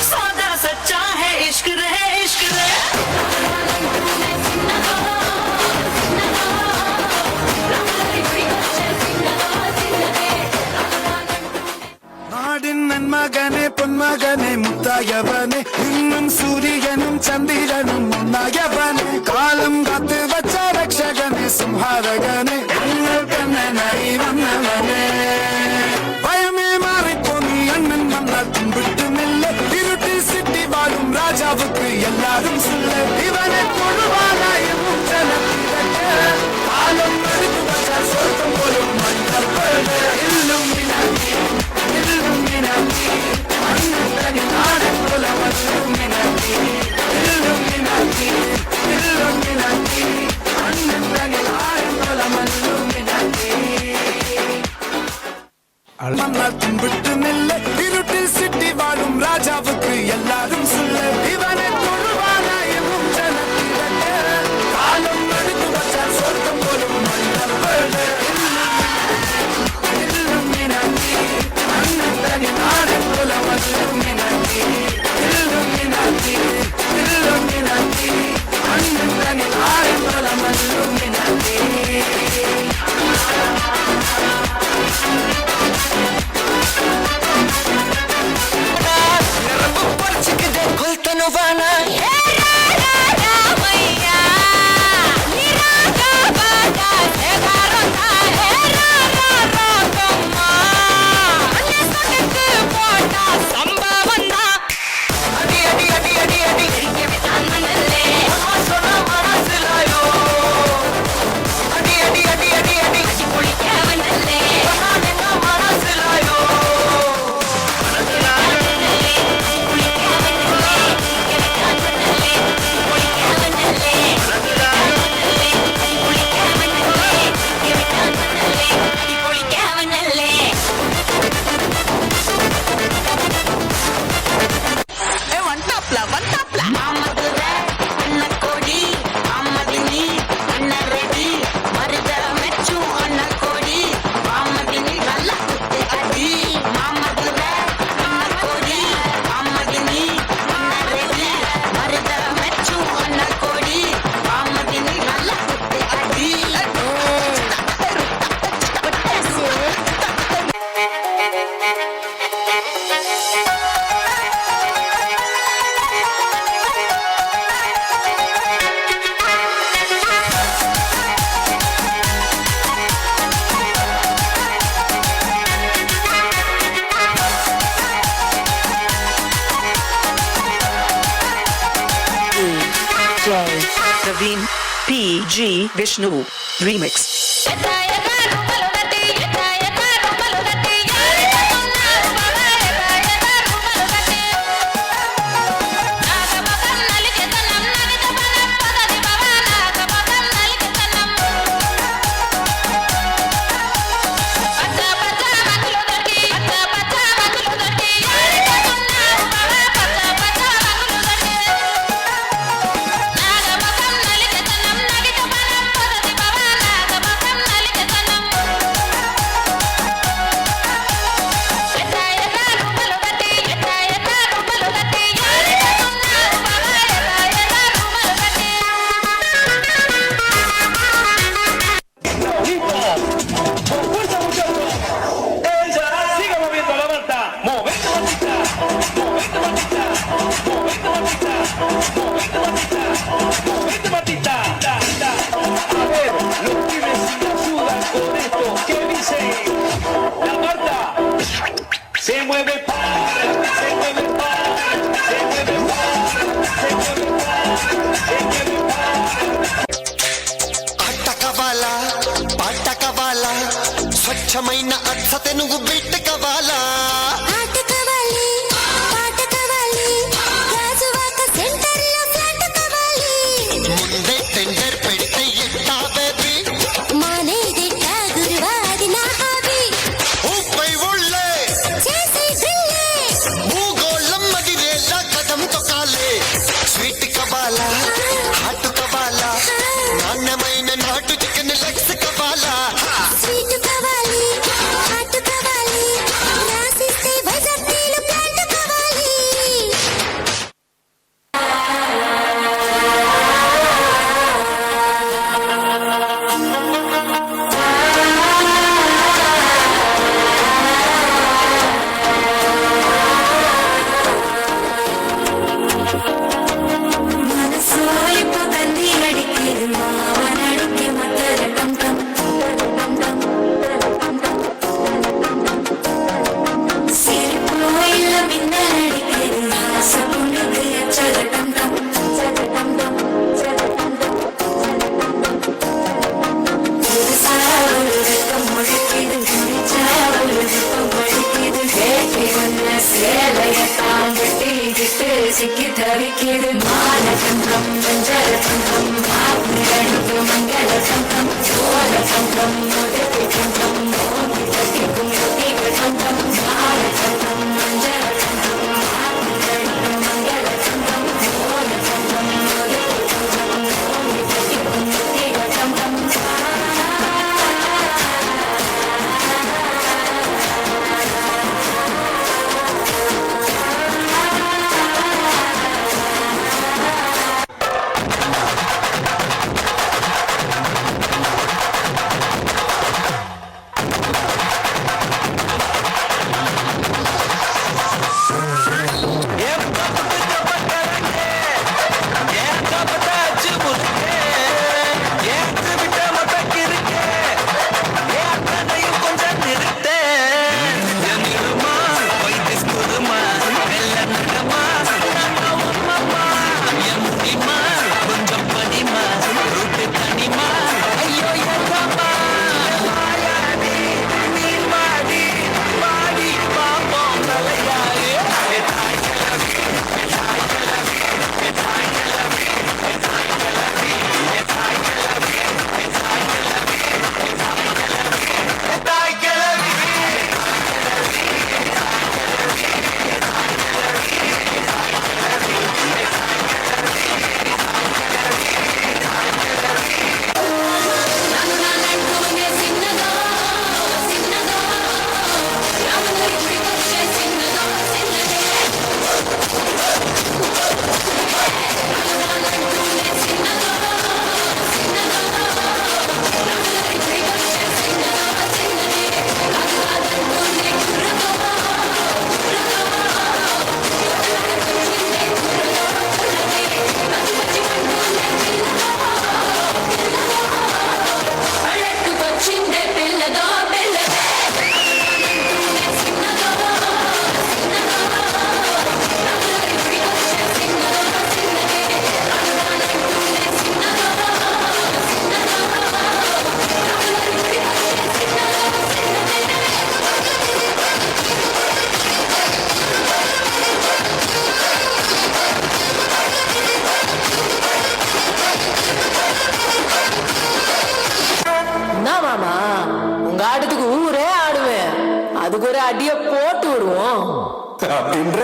सौदा सच्चा है इश्क रहे इश्क रहे நாடின் நன்மகனே பொன்மகனே முத்தாயவனே இன்னும் சூரியனும் சந்திரனும் முன்னாயவனே காலம் காத்து வச்ச ரட்சகனே சிம்ஹாரகனே எங்கள் கண்ணனை வந்தவனே பயமே மாறிப்போ நீ அண்ணன் மன்னர் கும்பிட்டு நில்ல இருட்டி சிட்டி வாழும் ராஜாவுக்கு எல்லாரும் சொல்ல இவனை கொடுவானாயும் காலம் எடுத்து வச்ச சொர்க்கம் போலும் மன்னர் இல்லுமினாட்டி Illuminati, Illuminati, Illuminati, Illuminati, Praveen P.G. Vishnu Remix. Siga moviendo la manta. Movete matita. Movete matita. Movete matita. Movete matita. Movete matita. A ver, los pibes si me ayudan con esto. ¿Qué dicen? La Marta se mueve para, se mueve para, se mueve para, se mueve para, se mueve para. అట్టకవాలా పాటకవాలా స్వచ్ఛమైన అచ్చతే నువ్వు బిట్టకవాలా ఆట కావాలి పాట కావాలి రాజువాక సెంటర్లో flat కావాలి ముందే tender పెడితే ఎట్టా బేబీ మానేదిట్టా గురువాది నా హాబీ ఊపై ఉళ్ళే చేసే డ్రిల్లే భూగోళం మదిరేలా కదం తొక్కాలే స్వీట్ కవాలా హాట్ కవాలా నాణ్యమైన నాటు చికెన్ లెగ్స్ కవాలా స్వీట్ కావాలి హాట్ కావాలి రాసిస్తే వైజాగ్లో ప్లాట్ కావాలి മനസ്സോ ഇപ്പൊ തന്നി അടിക്കരുത് മാവനടിക്ക് മത്തരക്കം കം സിരിപ്പോ ഇല്ല മിന്നലടിക്കരുത് ആസപ്പുണ്ണിക്ക് അച്ചരട്ടം കം ഒരുസം മുഴക്കിത് കുടിച്ചാവൊരുപ്പം വഴിക്കിത് കേട്ടി വന്ന சேலையத்தான் வெட்டிக்கிட்டு சிக்கி தவிக்கிது மாலசங்கம் மஞ்சளசங்கம் மாப்பிளடிக்கு மங்களசங்கம் சோழசங்கம் முதற்சங்கம் மோங்கி தட்டிக்கும் சங்கம் மாலசங்கம் மஞ்சளசங்கம் மாப்பிளடிக்கு மங்களசங்கம் சோழசங்கம் முதற்சங்கம் மோங்கி தட்டிக்கும் சங்கம் அடிய போட்டு விடுவோம் அப்படின்ற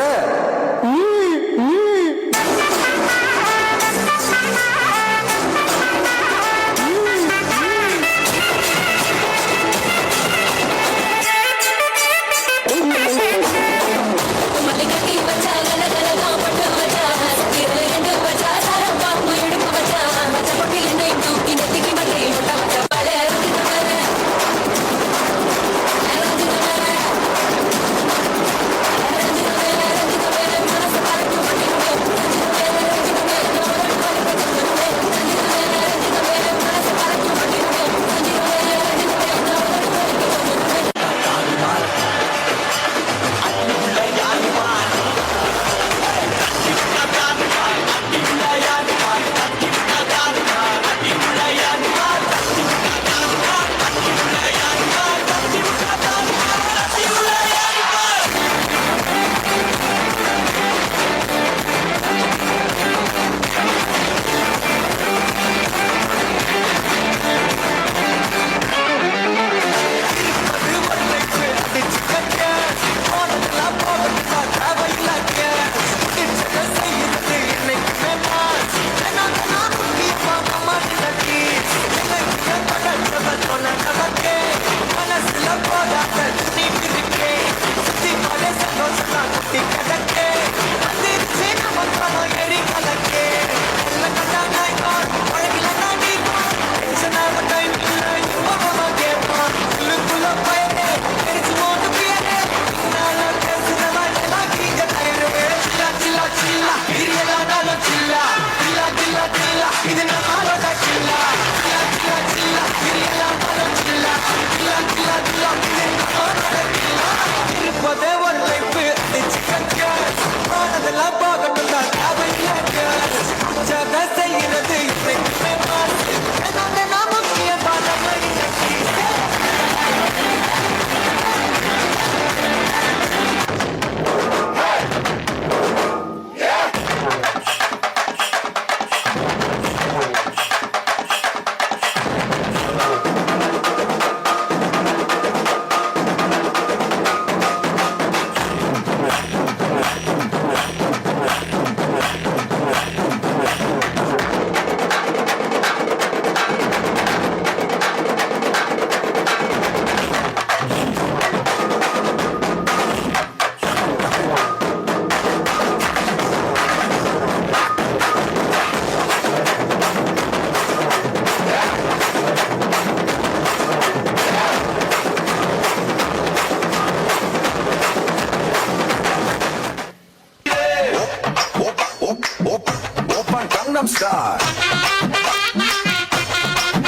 Gangnam Style.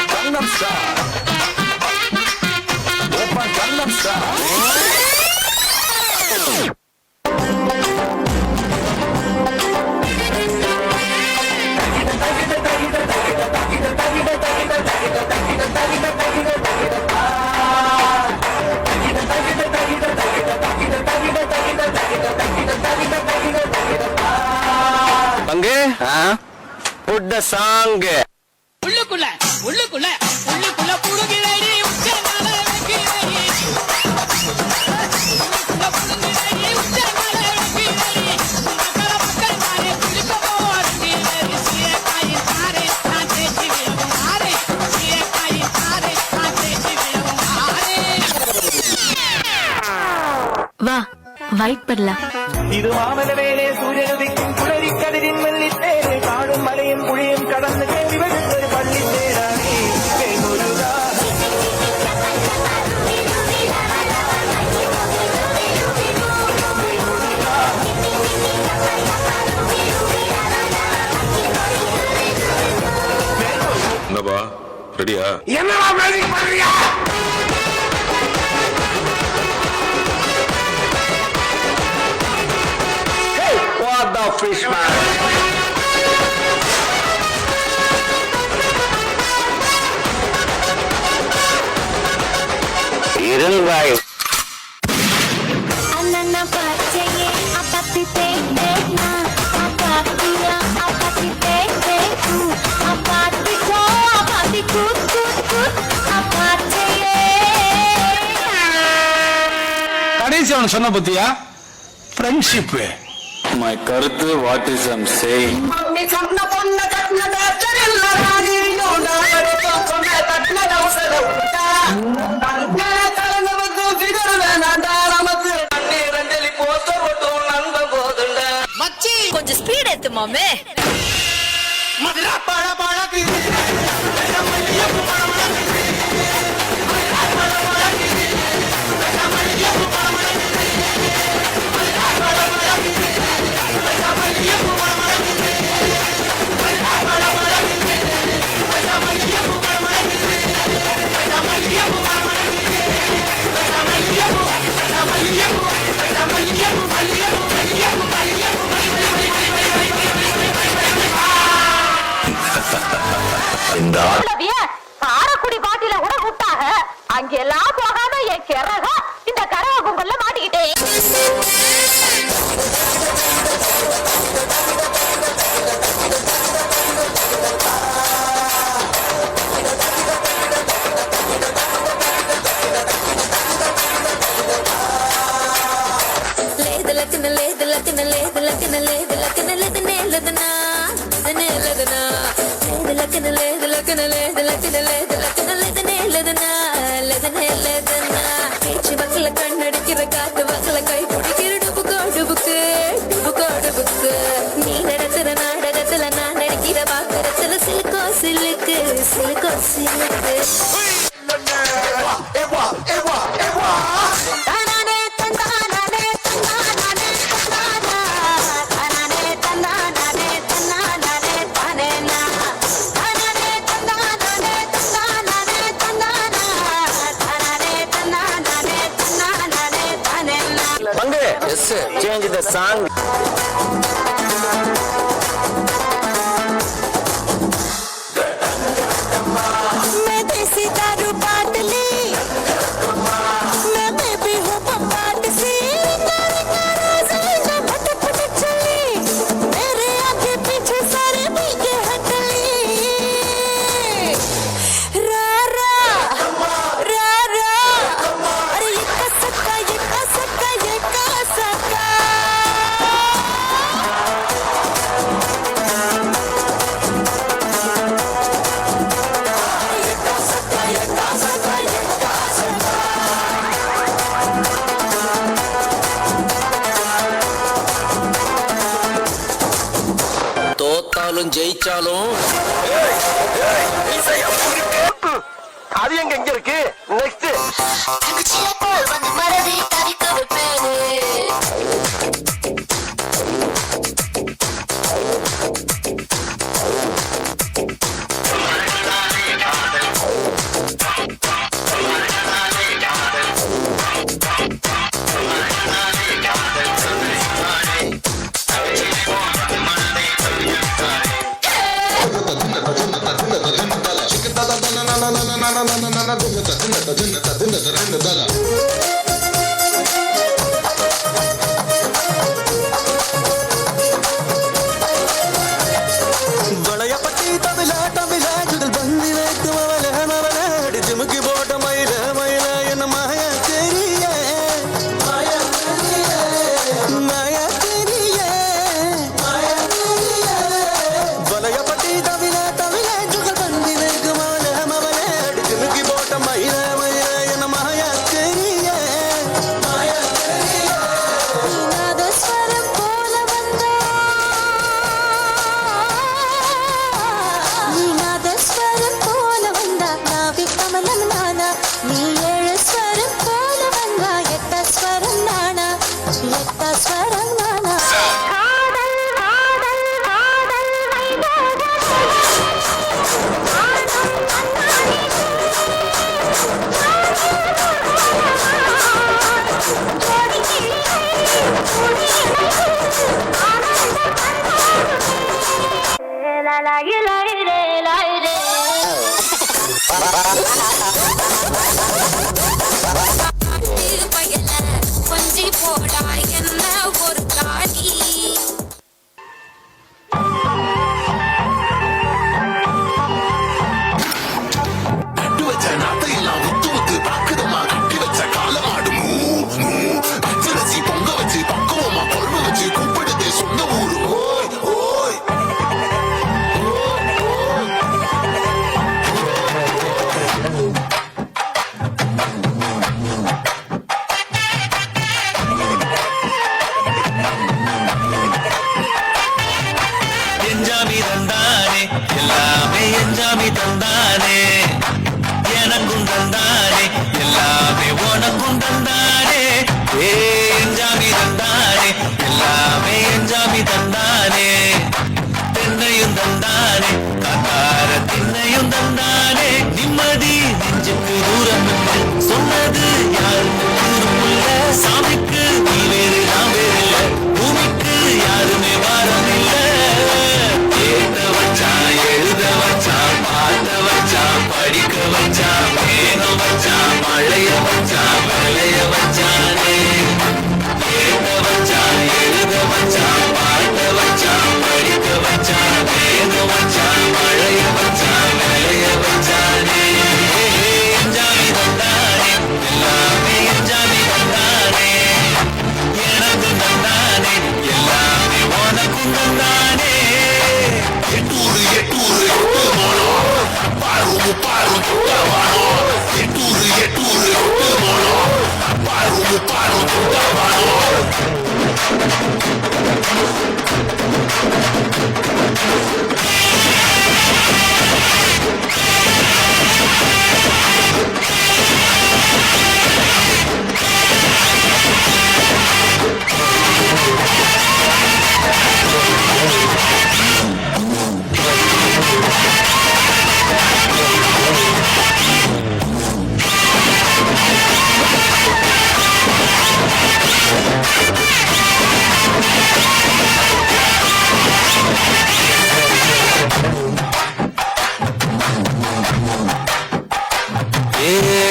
Gangnam Style. Oppa Gangnam Style. பங்கு put the song உள்ளுக்குள்ள உள்ளுக்குள்ள உள்ளுக்குள்ள புடுகிறடி உச்சனால வைக்கிறடி உள்ளுக்குள்ள புடுகிறடி உச்சனால வைக்கிறடி மக்கள மக்கள் மாறே குளிக்க போறடி சீயக்காய் தாரே நான் தேச்சி விடுவோம் ஆரே சீயக்காய் தாரே நான் தேச்சி விடுவோம் ஆரே வா வைட் பண்ணலாம் இது மாமல வேலே சூரியனுதிக்கும் குளறி கதிரின் மெல்லித்தேரே காடும் மலையும் புளியும் கடந்து கேள்வி ஒரு பள்ளி தேரானே வேணுருதா என்னப்பா ரெடியா? என்னடா மேஜிக் பண்றியா? what the fish man இருள்வாய் அண்ணா பச்சையே அப்பத்தி தேனா அப்பாத்தியா அப்பத்தி தேகு அப்பாத்தி கோ அப்பாத்தி குட் குட் குட் அப்பாத்தியே கடைசி ஒன்று சொன்ன பத்தியா, ஃப்ரெண்ட்ஷிப். மை கருத்து வாட் இஸ் ஐம் சேயிங். நீ சொன்ன பொண்ண கட்டினதா தெரியல ராணி சொன்ன கட்டினத அவசர கலந்தவருக்கு ஃபிகர் வேணாண்டா நமக்கு அண்ணீர் அஞ்சலி போஸ்டர் போட்டும் நண்பன் போதுண்ட மச்சி கொஞ்சம் ஸ்பீட் ஏத்து மாமே. மதுரா பழ பழக்கு காரக்குடி பாட்டில கூட கூட்டாக அங்கெல்லாம் போகாம என் கிறகம் இந்த கரவ கும்பல்ல மாட்டிக்கிட்டேன். கண்ணடிக்கிற காத்து வக்கல கை பிடிக்கிற டுபுக்கு நீ நடத்துற நாடகத்துல நான் நடிக்கிற பாக்கறத்துல சிலுக்கோ சிலுக்கு பங்கு சேஞ்ச் த சாங். தோத்தாலும் ஜெயிச்சாலும் அது எங்க இருக்கு. நெக்ஸ்ட் மறதி தவிக்க வைப்பேனே. வளையப்பட்டி தமிழ தமிழாச்சுகள் பந்தி வைத்து மவள அடிச்சுமுக்கி போட்ட மயில மயில என்ன மாயா தெரிய வளையப்பட்டி தமிழ தமிழாச்சுகள் பந்தி வைத்து மவள அடிச்சுமுக்கி போட்ட மயில மயில என்ன மாயா தெரிய நாதஸ்வரம் போல வந்தா நாதஸ்வரம் போல வந்தா நாவி கமலம் நானா நீ ஏழு ஸ்வரம் போல வந்தா எட்ட ஸ்வரம் நானா கொஞ்சி போடா என்ன ஒரு காடி கட்டு வச்ச நாத்தையெல்லாம் வித்து வித்து தாக்குதமா கட்டி வச்ச காலமாடு மூ மூ பச்சை சாமி தந்தானே எனக்கும் தந்தானே எல்லாமே உனக்கும் தந்தானே என் சாமி தந்தானே எல்லாமே என் சாமி தந்தானே தென்னையும் தந்தானே காத்தார திண்ணையும் தந்தானே நிம்மதி நெஞ்சுக்கு தூரம் இல்லை சொன்னது யாருக்கு தூரம் இல்ல சாமிக்கு நீ வேறு நான் வேறு இல்ல பூமிக்கு யாருமே வாரம் இல்ல கேட்ட வச்சான் எழுத வச்சான் பார்த்த வச்சான் படிக்க வச்சான் மேகம் வச்சான் மழைய வச்சான் விளைய வச்சானே கேட்ட வச்சான் எழுத வச்சான் பார்த்த வச்சான் படிக்க வச்சான் மேகம் வச்சான் மழைய வச்சான் விளைய வச்சானே என் சாமி தந்தானே எல்லாமே என் சாமி தந்தானே எனக்கும் தந்தானே எல்லாமே உனக்கும் தந்தானே எட்டூரு எட்டூரு எட்டு மோளம் பாரு பாரு குட்டவானோ எட்டூரு எட்டூரு எட்டு மோளம் பாரு பாரு குட்டவானோ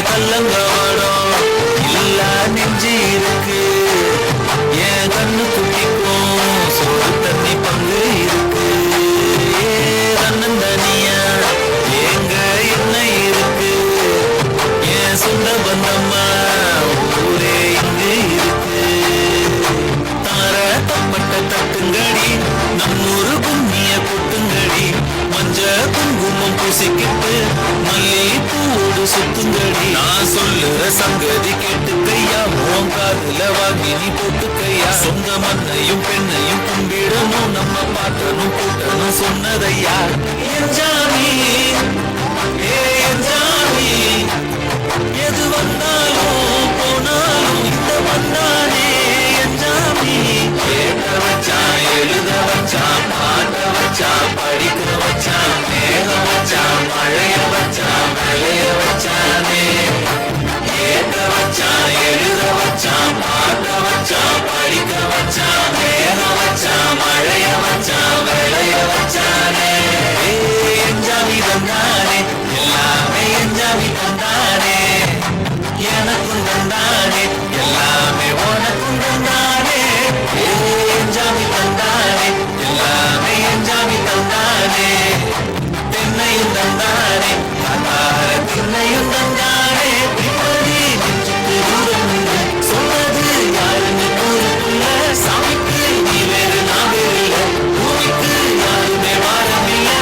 கல்லங்கவாடம் இல்ல நெஞ்சு இருக்கு என் கண்ணு குட்டிக்கும் சோறு தண்ணி பங்கு இருக்கு தன்னந்தனியா எங்க என்ன இருக்கு என் சொந்த பந்தம்மா ஊரே இங்கு இருக்கு தார தப்பட்ட தட்டுங்கடி நம்மூரு கும்மிய கொட்டுங்கடி மஞ்ச குங்குமம் பூசிக்கிட்டு மல்லி பூவோடு சுத்துங்கடி நான் சொல்லுற சங்கதி கேட்டுக்கையா உன் காதுல வாங்கினி போட்டுக்கையா சொந்த மண்ணையும் பெண்ணையும் கும்பிடணும் நம்ம பாட்டனும் கூட்டணும் சொன்னதையா என் சாமி என் சாமி எது வந்தாலும் போனாலும் இந்த வந்தானே என் சாமி கேட்ட வச்சான் எழுத வச்சான் பாட்ட வச்சான் படிக்க வச்சான் மேகம் வச்சான் மழைய வச்சான் விளைய வச்சானே கேட்ட வச்சான் எழுத வச்சான் பாட்ட வச்சான் படிக்க வச்சான் மேகம் வச்சான் மழைய வச்சான் விளைய வச்சானே என் சாமி தந்தானே எல்லாமே என் சாமி தந்தானே எனக்கும் தந்தானே எல்லாமே உனக்கும் தந்தானே என் சாமி தந்தானே எல்லாமே என் சாமி தந்தானே தென்னையும் தந்தானே காத்தார திண்ணையும் தந்தானே நிம்மதி நெஞ்சுக்கு தூரம் இல்லை சொன்னது யாருன்னு கூறுக்குள்ள சாமிக்கு நீ வேறு நான் வேறு இல்லை பூமிக்கு யாருமே வாரம் இல்லை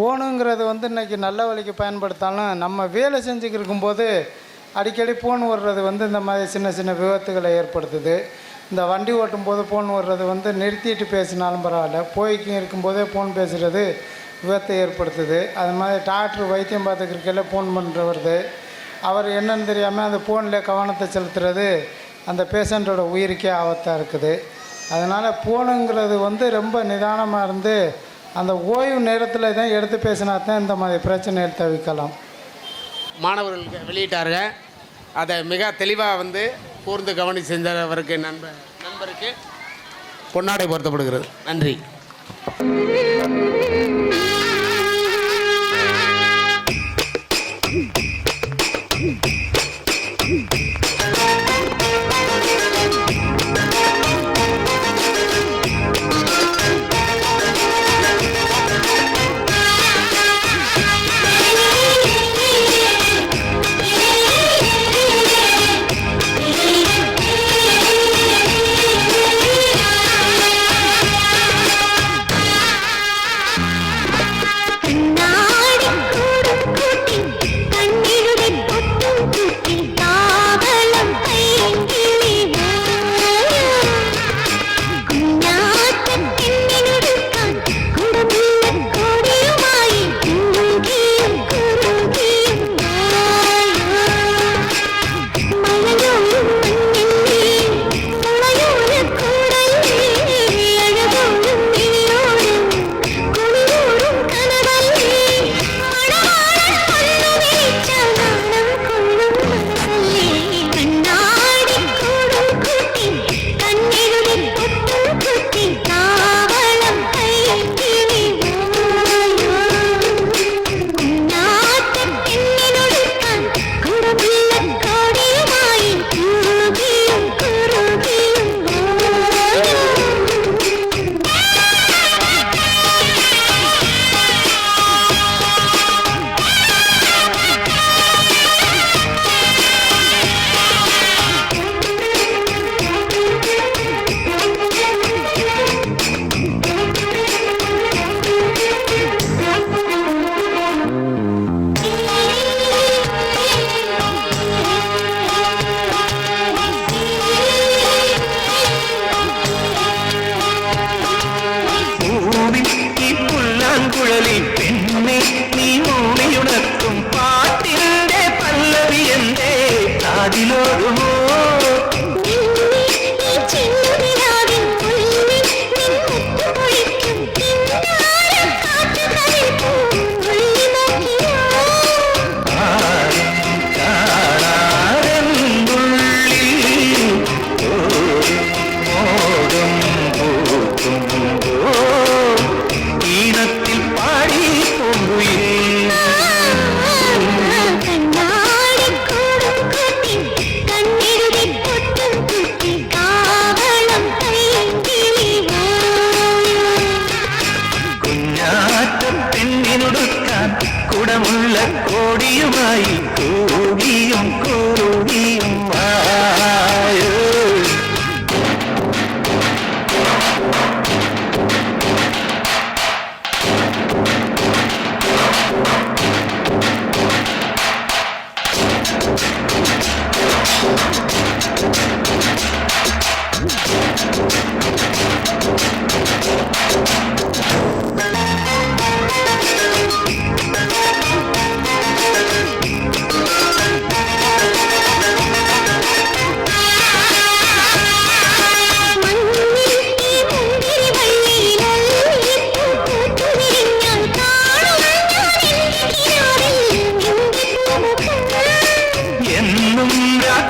ஃபோனுங்கிறது வந்து இன்றைக்கி நல்ல வழிக்கு பயன்படுத்தாலும் நம்ம வேலை செஞ்சுக்கிட்டு இருக்கும்போது அடிக்கடி ஃபோன் வர்றது வந்து இந்த மாதிரி சின்ன சின்ன விபத்துகளை ஏற்படுத்துது. இந்த வண்டி ஓட்டும் போது ஃபோன் வர்றது வந்து நிறுத்திட்டு பேசினாலும் பரவாயில்ல, போய்க்கும் இருக்கும்போதே ஃபோன் பேசுகிறது விபத்தை ஏற்படுத்துது. அது மாதிரி டாக்டர் வைத்தியம் பார்த்துக்கிறக்கையில் ஃபோன் பண்ணுறது, அவர் என்னன்னு தெரியாமல் அந்த ஃபோனில் கவனத்தை செலுத்துறது அந்த பேஷண்ட்டோட உயிருக்கே ஆபத்தாக இருக்குது. அதனால் ஃபோனுங்கிறது வந்து ரொம்ப நிதானமாக இருந்து அந்த ஓய்வு நேரத்தில் தான் எடுத்து பேசினா தான் இந்த மாதிரி பிரச்சனைகள் தவிர்க்கலாம். மாணவர்களுக்கு வெளியிட்டாருங்க. அதை மிக தெளிவாக வந்து கூர்ந்து கவனி செஞ்சவருக்கு நண்பருக்கு பொன்னாடை பொருத்தப்படுகிறது. நன்றி.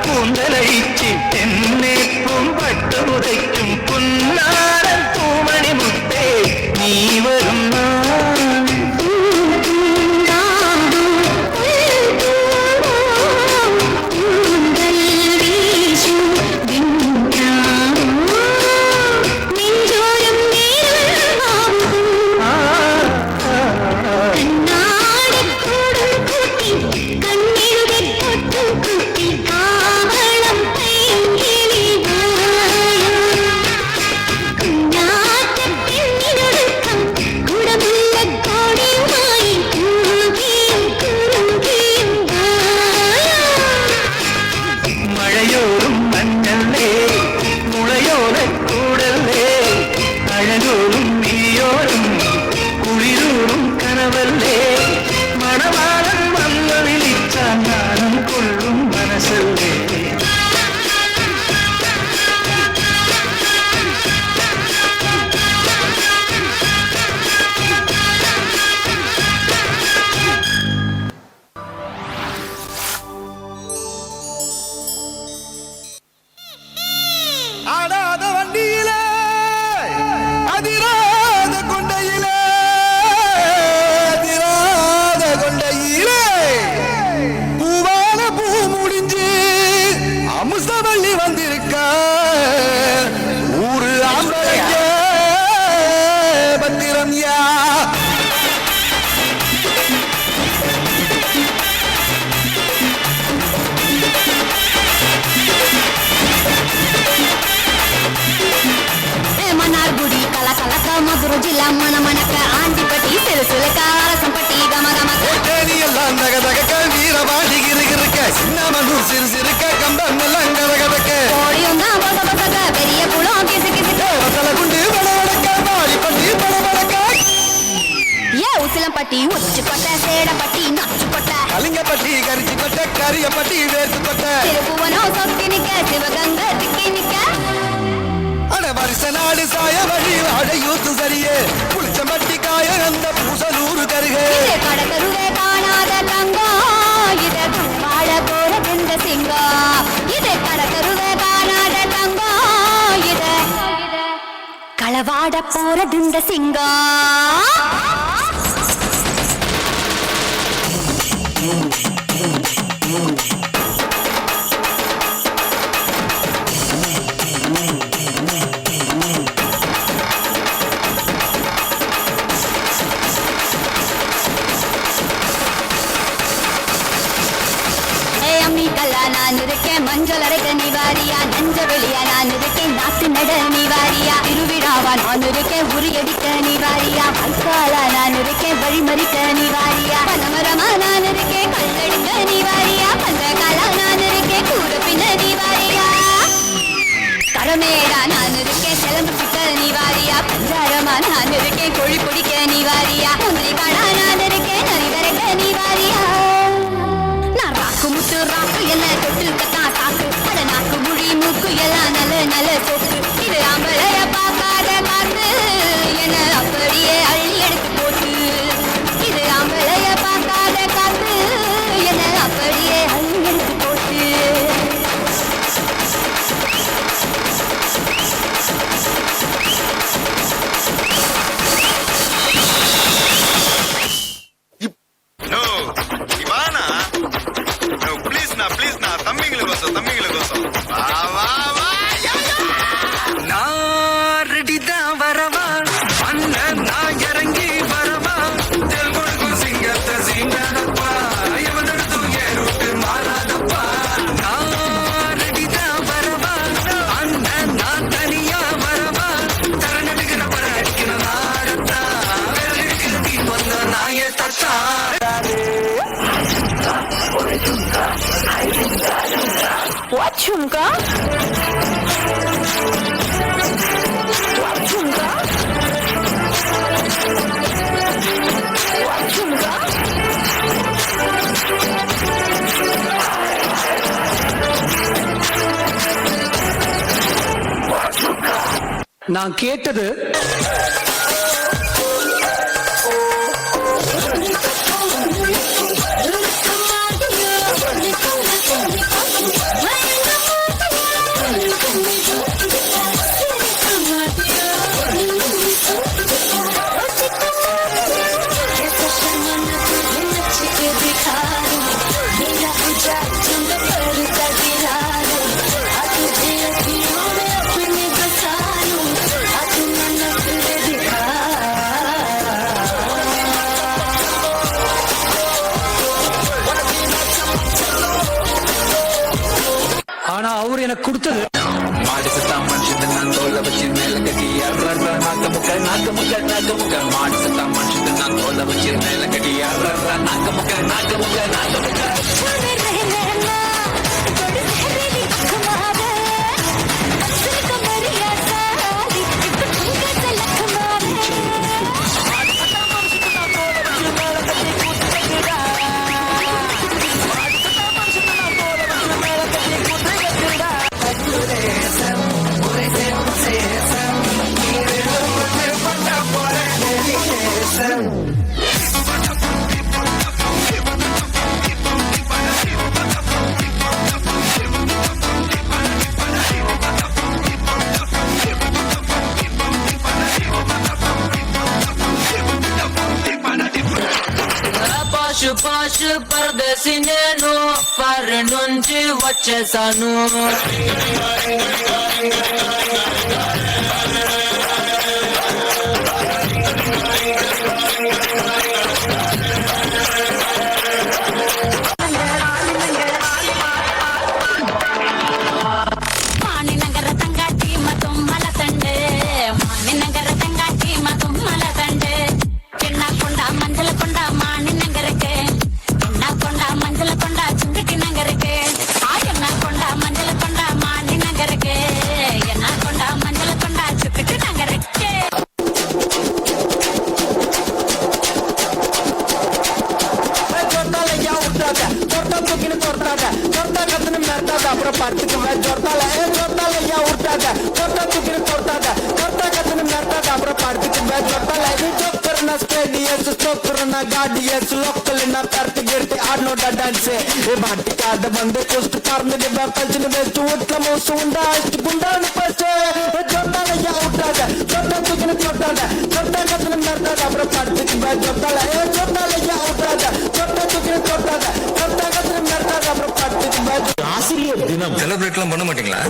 കൂന്തലയിച്ച് എന്നെ പൂമ്പട്ട് ഉതയ്ക്കും சிறு சிறுக்க கம்பம் எல்லாம் கதகதக்க கோழியும் தான் பச பசக்க பெரிய புலம் கிசு கிசுக்க வத்தல குண்டு படவடக்க வாடி பட்டி படவடக்க ஏ உசிலம்பட்டி உச்சிப்பட்ட சேடப்பட்டி நச்சுப்பட்ட கலிங்கப்பட்டி கரிச்சிப்பட்ட கரியப்பட்டி வேர்த்துப்பட்ட திருப்புவனம் சொக்கி நிக்க சிவகங்க திக்கி நிக்க அட வருஷ நாடு சாய வழி அடையூத்து சரியே புளிச்சம்பட்டி காய அந்த பூசலூரு கருகே இது கடற்கருவே காணாத தங்கம் இது வாழ போற இந்த சிங்கம் இது கடற்கருவே காணாத தங்கம் இது களவாட போறது இந்த சிங்கம் நான் இருக்கேன் மஞ்சள் அரைக்க நிவாரியா நஞ்ச வெளியா நான் இருக்கேன் நாட்டு நட நிவாரியா திருவிழாவா நான் இருக்கேன் உரியடிக்க நிவாரியா பல்காலா நான் இருக்கேன் வழிமறிக்க நிவாரியா பனமரமா நான் இருக்கேன் கல்லடிக்க நிவாரியா பந்தகாலா நான் இருக்கேன் கூற பின்ன நிவாரியா கரமேடா நான் இருக்கேன் சிலம்பு சுத்த நிவாரியா பஞ்சாரமா நான் இருக்கேன் கொழி பிடிக்க நிவாரியா முந்திரி காடா நான் இருக்கேன் நரிவரைக்க நிவாரியா முத்து ராக்கு என்ன தொட்டு கத்தா சாக்கு அட நாக்கு முழி மூக்கு எல்லாம் நல்ல நல்ல சொக்கு இது ஆம்பளைய பார்க்காத காத்து என்ன அப்படியே அள்ளி எடுத்து போட்டு இது ஆம்பளைய பார்க்காத காத்து என்ன அப்படியே அள்ளி எடுத்து போட்டு தம்பிங்களை கோசம் நான் ரெடி தான் வரவா அண்ணன் நான் இறங்கி வரவா தெல் கொடுக்கும் சிங்கத்தை சீண்டாதப்பா எவனெடுத்தும் ஏறுட்டு மாறாதப்பா நான் ரெடி தான் வரவா அண்ணன் நான் தனியா வரவா தரநடுக்கிற பட அடிக்கிற நாடத்தா இருக்கிற நீ வந்த நாய Datta What chumka? What chumka? What chumka? நான் கேட்டது ஆனா அவர் எனக்கு கொடுத்தது மாடு சத்தா மனுஷன் நான் தோலை வச்சு மேல கட்டி நாக்க முக்க நாக்க முக்க நாக்க முக்க மாடு சத்தா மனுஷன் நான் தோலை வச்சு மேல கட்டி நாக்க முக்க நாக்க முக்க நாக்க முக்க పాషు పరదేశి నేను పరి నుంచి వచ్చేసాను மஞ்சள் கொண்டா மஞ்சள் கொண்டா சுங்கட்டி நங்கருக்கு ஆடியன்ஸ் லோக்கல் நான் பரத்து கெடுத்து ஆடனோட டான்ஸ் மாட்டிக்காத வந்து குஸ்ட் பறந்துட்டு கல்ச்சுன்னு வச்சு வீட்டுல மோசு உண்டா அடிச்சு குண்டான்னு போச்சு சொன்னாலையா விட்டாத சொன்ன தூக்கின தொட்டாத சொன்ன கத்துல மிரட்டாத அப்புறம் படுத்துக்கு சொன்னால சொன்னாலையா விட்டாத சொன்ன தூக்கின தொட்டாத சொன்ன கத்துல மிரட்டாத அப்புறம் படுத்துக்கு ஆசிரியர் தினம் செலிப்ரேட் எல்லாம் பண்ண மாட்டீங்களா?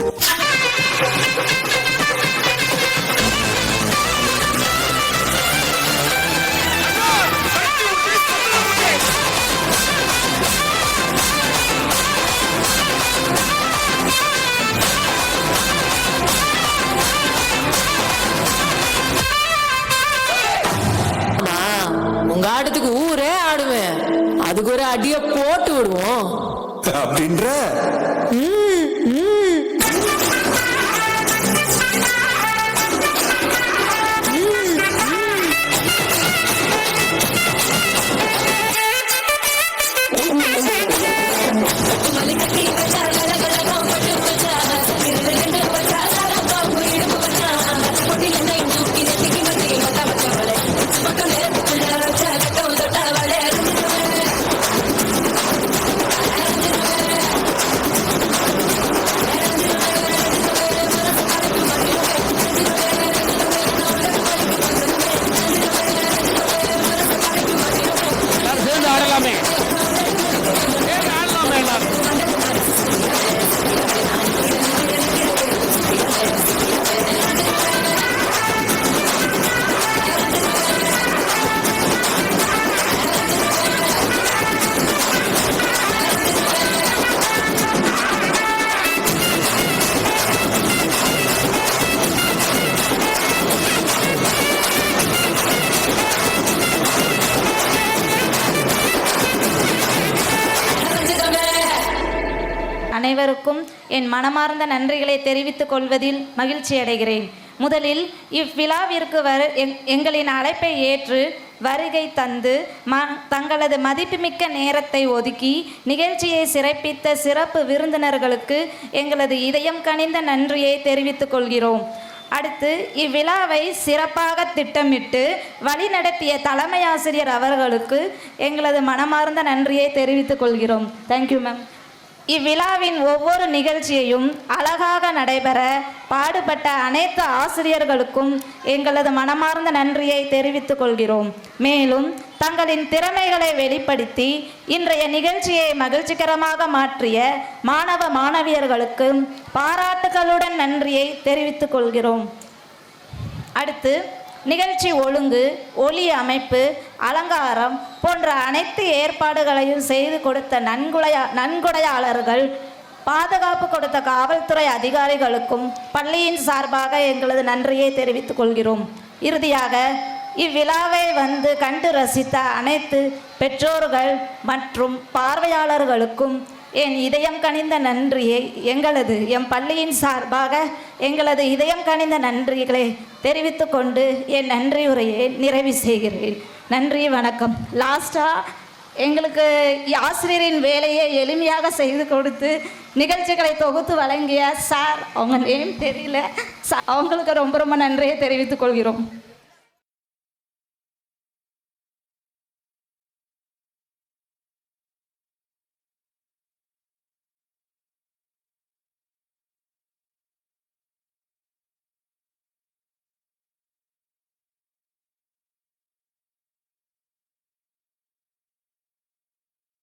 உங்க ஆட்டத்துக்கு ஊரே ஆடுவேன், அதுக்கு ஒரு அடிய போட்டு விடுவோம் அப்படின்ற அனைவருக்கும் என் மனமார்ந்த நன்றிகளை தெரிவித்துக் கொள்வதில் மகிழ்ச்சி அடைகிறேன். முதலில் இவ்விழாவிற்கு எங்களின் அழைப்பை ஏற்று வருகை தந்து தங்களது மதிப்புமிக்க நேரத்தை ஒதுக்கி நிகழ்ச்சியை சிறப்பித்த சிறப்பு விருந்தினர்களுக்கு எங்களது இதயம் கனிந்த நன்றியை தெரிவித்துக் கொள்கிறோம். அடுத்து இவ்விழாவை சிறப்பாக திட்டமிட்டு வழிநடத்திய தலைமை ஆசிரியர் அவர்களுக்கு எங்களது மனமார்ந்த நன்றியை தெரிவித்துக் கொள்கிறோம். Thank you ma'am. இவ்விழாவின் ஒவ்வொரு நிகழ்ச்சியையும் அழகாக நடைபெற பாடுபட்ட அனைத்து ஆசிரியர்களுக்கும் எங்களது மனமார்ந்த நன்றியை தெரிவித்துக் கொள்கிறோம். மேலும் தங்களின் திறமைகளை வெளிப்படுத்தி இன்றைய நிகழ்ச்சியை மகிழ்ச்சிகரமாக மாற்றிய மாணவ மாணவியர்களுக்கு பாராட்டுகளுடன் நன்றியை தெரிவித்துக் கொள்கிறோம். அடுத்து நிகழ்ச்சி ஒழுங்கு, ஒலி அமைப்பு, அலங்காரம் போன்ற அனைத்து ஏற்பாடுகளையும் செய்து கொடுத்த நன்கொடையாளர்கள், பாதுகாப்பு கொடுத்த காவல்துறை அதிகாரிகளுக்கும் பள்ளியின் சார்பாக எங்களது நன்றியை தெரிவித்துக் கொள்கிறோம். இறுதியாக இவ்விழாவை கண்டு ரசித்த அனைத்து பெற்றோர்கள் மற்றும் பார்வையாளர்களுக்கும் என் இதயம் கனிந்த நன்றியை எம் பள்ளியின் சார்பாக எங்களது இதயம் கனிந்த நன்றிகளை தெரிவித்து கொண்டு என் நன்றி உரையை நிறைவு செய்கிறேன். நன்றி, வணக்கம். லாஸ்ட்டாக எங்களுக்கு ஆசிரியரின் வேலையை எளிமையாக செய்து கொடுத்து நிகழ்ச்சிகளை தொகுத்து வழங்கிய சார், அவங்க நேம் தெரியல, அவங்களுக்கு ரொம்ப ரொம்ப நன்றியை தெரிவித்துக் கொள்கிறோம்.